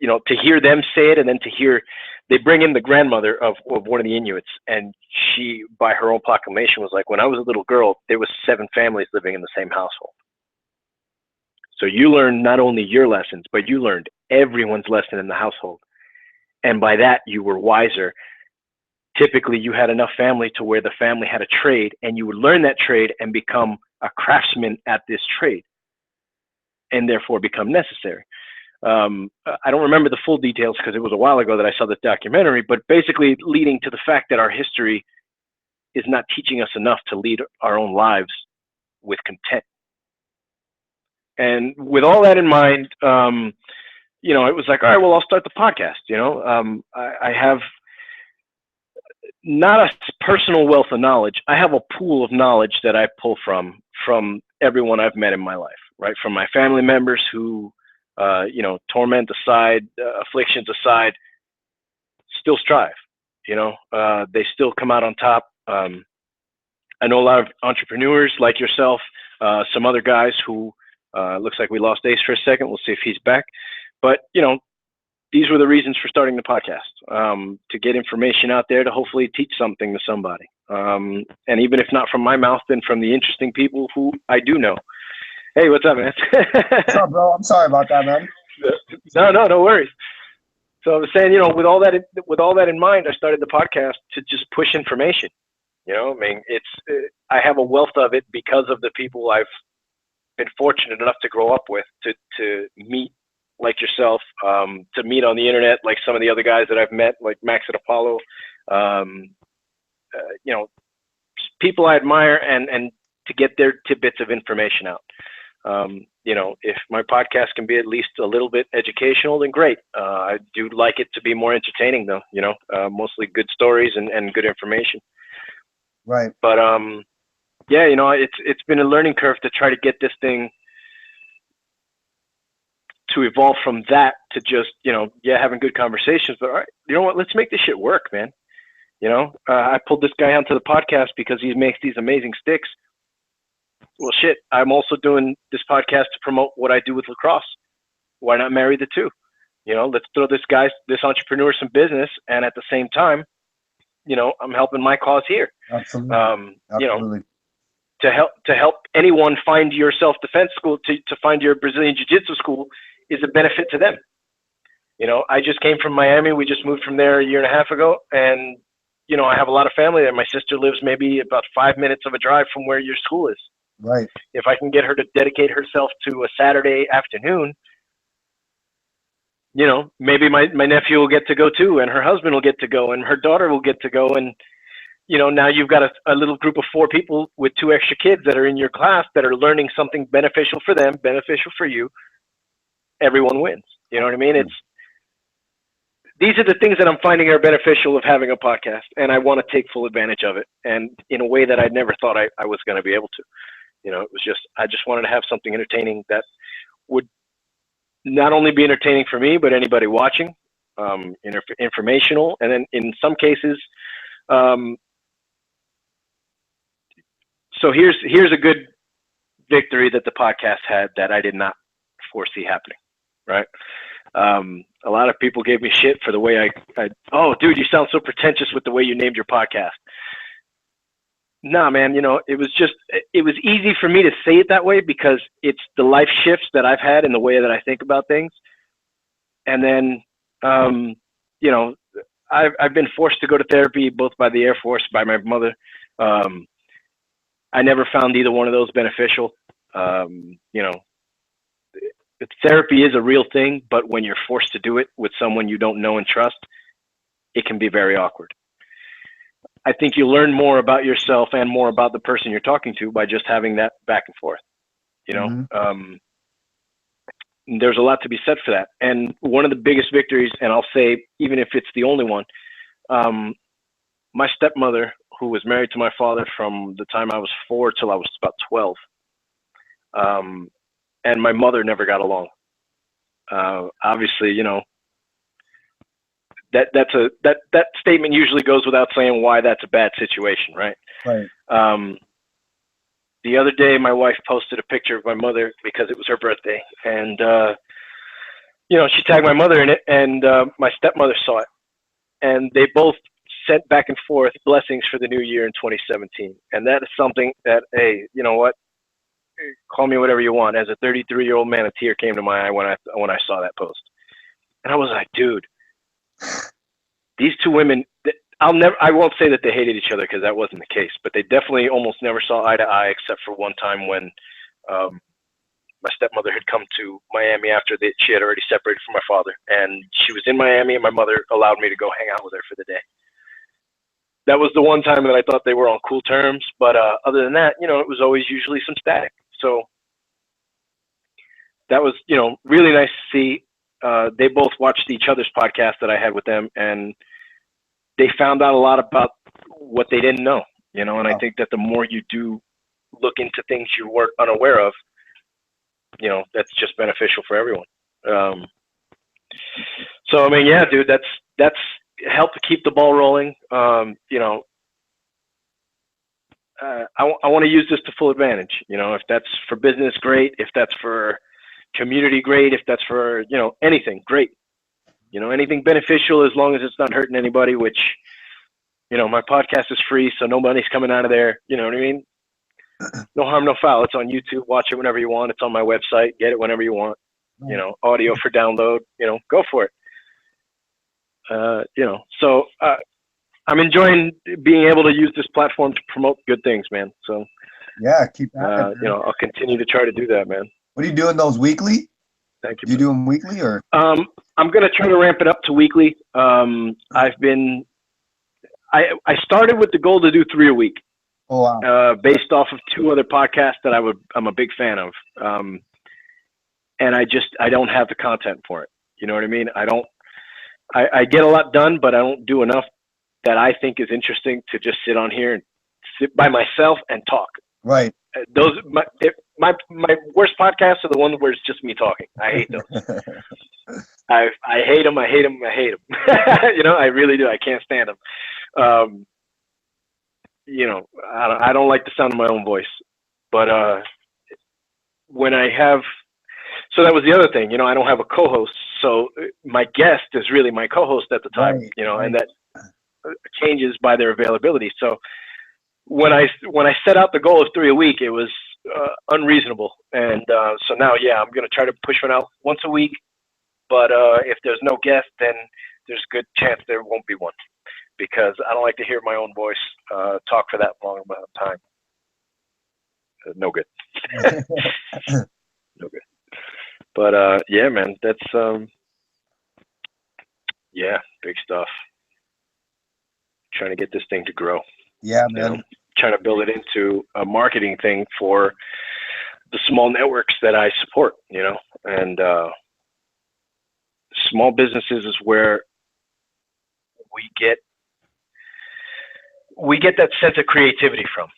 [SPEAKER 1] to hear them say it, and then to hear, they bring in the grandmother of one of the Inuits, and she, by her own proclamation, was like, when I was a little girl, there was 7 families living in the same household. So you learned not only your lessons, but you learned everyone's lesson in the household. And by that, you were wiser. Typically, you had enough family to where the family had a trade, and you would learn that trade and become a craftsman at this trade, and therefore become necessary. I don't remember the full details because it was a while ago that I saw this documentary, but basically leading to the fact that our history is not teaching us enough to lead our own lives with content. And with all that in mind, it was like, all right, well, I'll start the podcast. I have not a personal wealth of knowledge. I have a pool of knowledge that I pull from everyone I've met in my life, right? From my family members who, torment aside, afflictions aside, still strive. They still come out on top. I know a lot of entrepreneurs like yourself, some other guys who, looks like we lost Ace for a second. We'll see if he's back. But, these were the reasons for starting the podcast, to get information out there, to hopefully teach something to somebody. And even if not from my mouth, then from the interesting people who I do know. Hey, what's up, man?
[SPEAKER 2] What's up, bro? I'm sorry about that, man.
[SPEAKER 1] No worries. So I was saying, with all that in mind, I started the podcast to just push information. I have a wealth of it because of the people I've been fortunate enough to grow up with, to meet like yourself, to meet on the internet, like some of the other guys that I've met, like Max at Apollo, people I admire, and to get their tidbits of information out. If my podcast can be at least a little bit educational, then great. I do like it to be more entertaining though, mostly good stories and good information.
[SPEAKER 2] Right.
[SPEAKER 1] But, it's been a learning curve to try to get this thing to evolve from that to just, having good conversations, but all right, you know what, let's make this shit work, man. I pulled this guy onto the podcast because he makes these amazing sticks. Well, shit, I'm also doing this podcast to promote what I do with lacrosse. Why not marry the two? Let's throw this entrepreneur some business, and at the same time, I'm helping my cause here.
[SPEAKER 2] Absolutely. Absolutely.
[SPEAKER 1] To help anyone find your self-defense school, to find your Brazilian Jiu-Jitsu school, is a benefit to them. I just came from Miami. We just moved from there a year and a half ago, and I have a lot of family there. My sister lives maybe about 5 minutes of a drive from where your school is.
[SPEAKER 2] Right.
[SPEAKER 1] If I can get her to dedicate herself to a Saturday afternoon, maybe my nephew will get to go too, and her husband will get to go, and her daughter will get to go, and now you've got a little group of 4 people with 2 extra kids that are in your class that are learning something beneficial for them, beneficial for you. Everyone wins. You know what I mean? These are the things that I'm finding are beneficial of having a podcast, and I want to take full advantage of it, and in a way that I never thought I was going to be able to. I just wanted to have something entertaining that would not only be entertaining for me, but anybody watching, informational, and then in some cases, so here's a good victory that the podcast had that I did not foresee happening, right? A lot of people gave me shit for the way oh, dude, you sound so pretentious with the way you named your podcast. Nah, man, it was easy for me to say it that way because it's the life shifts that I've had in the way that I think about things. And then, I've been forced to go to therapy, both by the Air Force, by my mother. I never found either one of those beneficial. Therapy is a real thing, but when you're forced to do it with someone you don't know and trust, it can be very awkward. I think you learn more about yourself and more about the person you're talking to by just having that back and forth. There's a lot to be said for that. And one of the biggest victories, and I'll say, even if it's the only one, my stepmother, who was married to my father from the time I was 4 till I was about 12, and my mother never got along. Obviously, you know, that statement usually goes without saying why that's a bad situation, right?
[SPEAKER 2] Right.
[SPEAKER 1] The other day, my wife posted a picture of my mother because it was her birthday, and you know, she tagged my mother in it, and my stepmother saw it, and they both sent back and forth blessings for the new year in 2017. And that is something that, hey, you know what? Call me whatever you want. As a 33-year-old man, a tear came to my eye when I saw that post, and I was like, dude, these two women. I won't say that they hated each other because that wasn't the case, but they definitely almost never saw eye to eye, except for one time when my stepmother had come to Miami after she had already separated from my father, and she was in Miami, and my mother allowed me to go hang out with her for the day. That was the one time that I thought they were on cool terms, but other than that, you know, it was always usually some static. So that was, you know, really nice to see. They both watched each other's podcast that I had with them, and they found out a lot about what they didn't know, you know, and I think that the more you do look into things you were unaware of, you know, that's just beneficial for everyone. So, I mean, yeah, dude, that's helped to keep the ball rolling. You know, I want to use this to full advantage. You know, if that's for business, great. If that's for community, great. If that's for, you know, anything, great. You know, anything beneficial as long as it's not hurting anybody, which, you know, my podcast is free, so nobody's coming out of there. You know what I mean? No harm, no foul. It's on YouTube. Watch it whenever you want. It's on my website. Get it whenever you want. You know, audio for download. You know, go for it. You know, so I'm enjoying being able to use this platform to promote good things, man. So
[SPEAKER 2] yeah, keep at it.
[SPEAKER 1] You know, I'll continue to try to do that, man.
[SPEAKER 2] What are you doing those weekly?
[SPEAKER 1] Thank you.
[SPEAKER 2] You do them weekly or?
[SPEAKER 1] I'm gonna try to ramp it up to weekly. I started with the goal to do 3 a week.
[SPEAKER 2] Oh, wow.
[SPEAKER 1] Based off of 2 other podcasts that I'm a big fan of. And I don't have the content for it. You know what I mean? I get a lot done, but I don't do enough that I think is interesting to just sit on here and sit by myself and talk.
[SPEAKER 2] Right.
[SPEAKER 1] My worst podcasts are the ones where it's just me talking. I hate those. I hate them. I hate them. I hate them. You know, I really do. I can't stand them. You know, I don't like the sound of my own voice, but when I have, so that was the other thing, you know, I don't have a co-host, so my guest is really my co-host at the time, right, you know, right. And that changes by their availability. So when I set out the goal of 3 a week, it was unreasonable, and so now, yeah, I'm gonna try to push one out once a week, but if there's no guest, then there's a good chance there won't be one, because I don't like to hear my own voice talk for that long amount of time. No good. No good. But yeah, man, that's yeah, big stuff. Trying to get this thing to grow.
[SPEAKER 2] Yeah, man.
[SPEAKER 1] You know, trying to build it into a marketing thing for the small networks that I support, you know, and small businesses is where we get that sense of creativity from,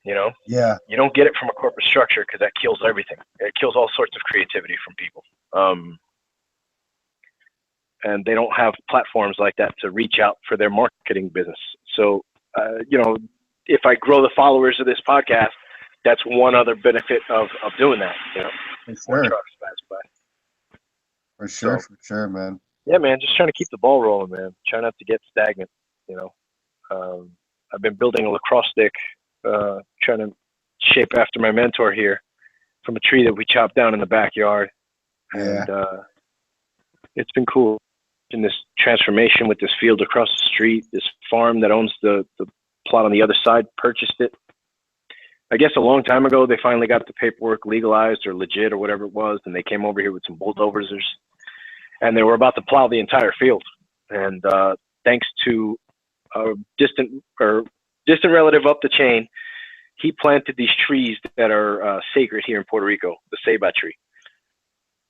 [SPEAKER 1] you know?
[SPEAKER 2] Yeah.
[SPEAKER 1] You don't get it from a corporate structure because that kills everything. It kills all sorts of creativity from people. And they don't have platforms like that to reach out for their marketing business. So, you know, if I grow the followers of this podcast, that's one other benefit of doing that, you know?
[SPEAKER 2] For sure. For sure,
[SPEAKER 1] so,
[SPEAKER 2] for sure, man.
[SPEAKER 1] Yeah, man, just trying to keep the ball rolling, man. Try not to get stagnant, you know? I've been building a lacrosse stick, trying to shape after my mentor here from a tree that we chopped down in the backyard.
[SPEAKER 2] Yeah.
[SPEAKER 1] And it's been cool. In this transformation with this field across the street, this farm that owns the plot on the other side purchased it. I guess a long time ago, they finally got the paperwork legalized or legit or whatever it was, and they came over here with some bulldozers, and they were about to plow the entire field. And thanks to a distant relative up the chain, he planted these trees that are sacred here in Puerto Rico, the ceiba tree.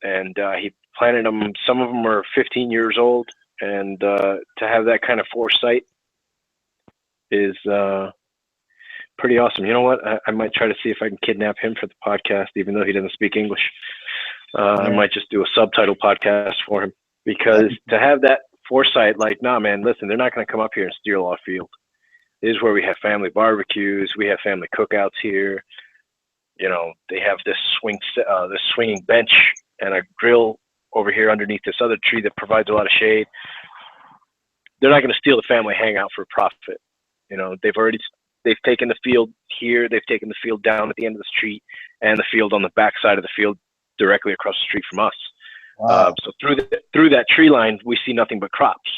[SPEAKER 1] And he planted them. Some of them are 15 years old, and to have that kind of foresight is pretty awesome. You know what? I might try to see if I can kidnap him for the podcast, even though he doesn't speak English. I might just do a subtitle podcast for him, because to have that foresight, like, nah, man, listen, they're not going to come up here and steal our field. This is where we have family barbecues. We have family cookouts here. You know, they have this swinging bench and a grill over here underneath this other tree that provides a lot of shade. They're not going to steal the family hangout for profit. You know, they've taken the field here. They've taken the field down at the end of the street, and the field on the back side of the field directly across the street from us.
[SPEAKER 2] Wow.
[SPEAKER 1] So through that tree line, we see nothing but crops.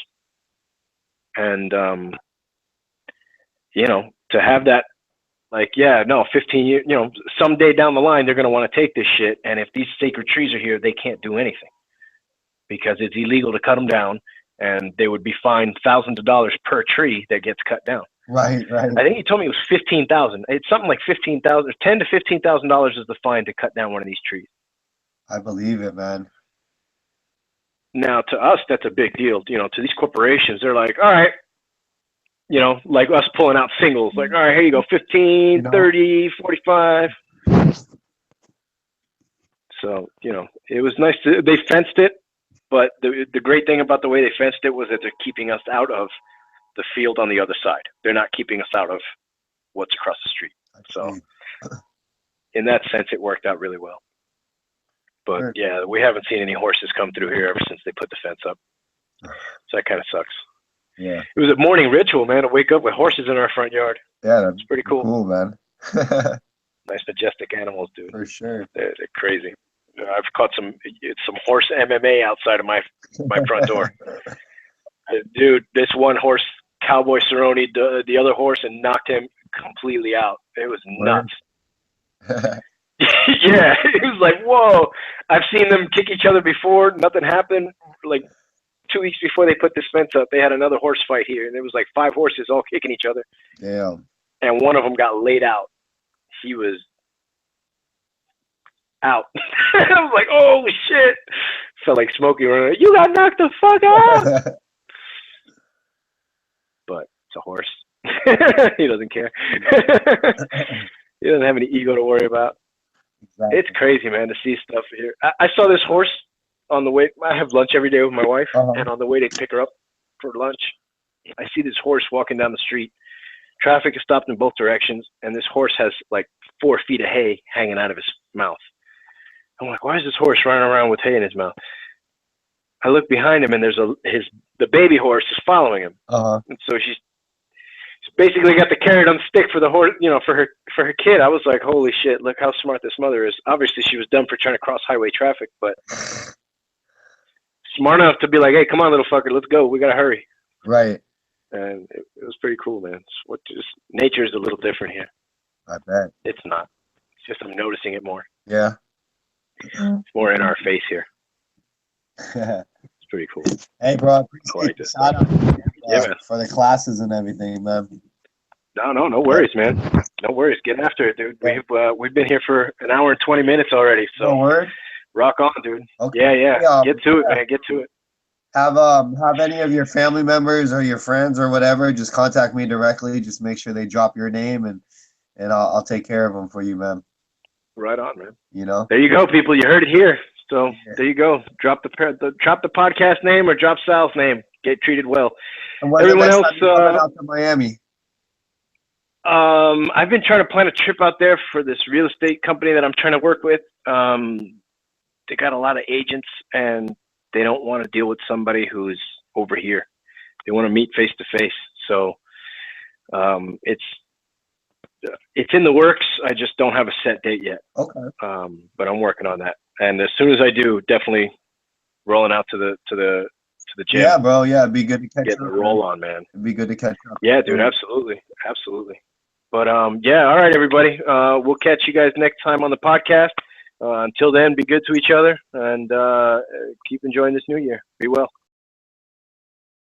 [SPEAKER 1] And, you know, to have that, like, 15 years, you know, someday down the line, they're going to want to take this shit. And if these sacred trees are here, they can't do anything because it's illegal to cut them down, and they would be fined thousands of dollars per tree that gets cut down.
[SPEAKER 2] Right.
[SPEAKER 1] I think he told me it was $15,000. It's something like $15,000, $10,000 to $15,000 is the fine to cut down one of these trees.
[SPEAKER 2] I believe it, man.
[SPEAKER 1] Now, to us, that's a big deal. You know, to these corporations, they're like, all right, you know, like us pulling out singles, like, all right, here you go, 15, 30, 45. So, you know, it was nice. They fenced it, but the great thing about the way they fenced it was that they're keeping us out of the field on the other side. They're not keeping us out of what's across the street. So in that sense, it worked out really well. But yeah, we haven't seen any horses come through here ever since they put the fence up. So that kind of sucks.
[SPEAKER 2] Yeah.
[SPEAKER 1] It was a morning ritual, man, to wake up with horses in our front yard.
[SPEAKER 2] Yeah, that's
[SPEAKER 1] pretty cool.
[SPEAKER 2] Cool, man.
[SPEAKER 1] Nice, majestic animals, dude.
[SPEAKER 2] For sure.
[SPEAKER 1] They're crazy. I've caught some horse MMA outside of my front door. Dude, this one horse, Cowboy Cerrone, the other horse, and knocked him completely out. It was nuts. Yeah, it was like, whoa. I've seen them kick each other before. Nothing happened. Like 2 weeks before they put this fence up, they had another horse fight here, and there was like 5 horses all kicking each other.
[SPEAKER 2] Damn.
[SPEAKER 1] And one of them got laid out. He was out. I was like, holy shit. Felt like Smokey running. You got knocked the fuck out. But it's a horse. He doesn't care. He doesn't have any ego to worry about. Exactly. It's crazy, man, to see stuff here. I saw this horse on the way. I have lunch every day with my wife, and on the way to pick her up for lunch, I see this horse walking down the street. Traffic is stopped in both directions, and this horse has like 4 feet of hay hanging out of his mouth. I'm like, why is this horse running around with hay in his mouth? I look behind him, and there's the baby horse is following him, and so she's basically got the carrot on the stick for the horse, you know, for her kid. I was like, holy shit, look how smart this mother is. Obviously, she was dumb for trying to cross highway traffic, but smart enough to be like, hey, come on, little fucker, let's go. We got to hurry.
[SPEAKER 2] Right.
[SPEAKER 1] And it was pretty cool, man. Nature's a little different here.
[SPEAKER 2] I bet.
[SPEAKER 1] It's not. It's just I'm noticing it more.
[SPEAKER 2] Yeah.
[SPEAKER 1] It's more in our face here. It's pretty cool.
[SPEAKER 2] Hey, bro, I appreciate the shout out
[SPEAKER 1] man.
[SPEAKER 2] For the classes and everything, man.
[SPEAKER 1] No worries, man. No worries. Get after it, dude. We've been here for an hour and 20 minutes already. So
[SPEAKER 2] no word.
[SPEAKER 1] Rock on, dude.
[SPEAKER 2] Okay.
[SPEAKER 1] Yeah. Get to it, man. Get to it.
[SPEAKER 2] Have any of your family members or your friends or whatever just contact me directly. Just make sure they drop your name and I'll take care of them for you, man.
[SPEAKER 1] Right on, man.
[SPEAKER 2] You know.
[SPEAKER 1] There you go, people. You heard it here. So there you go. Drop the podcast name or drop Sal's name. Get treated well.
[SPEAKER 2] And everyone else coming out to Miami.
[SPEAKER 1] I've been trying to plan a trip out there for this real estate company that I'm trying to work with. They got a lot of agents, and they don't want to deal with somebody who's over here. They want to meet face to face. So it's in the works. I just don't have a set date yet.
[SPEAKER 2] Okay.
[SPEAKER 1] But I'm working on that, and as soon as I do, definitely rolling out to the gym.
[SPEAKER 2] Yeah, bro. Yeah, it'd be good to catch up.
[SPEAKER 1] Getting the roll on, man.
[SPEAKER 2] It'd be good to catch up.
[SPEAKER 1] Yeah, dude. Absolutely. But yeah. All right, everybody. We'll catch you guys next time on the podcast. Until then, be good to each other and keep enjoying this new year. Be well.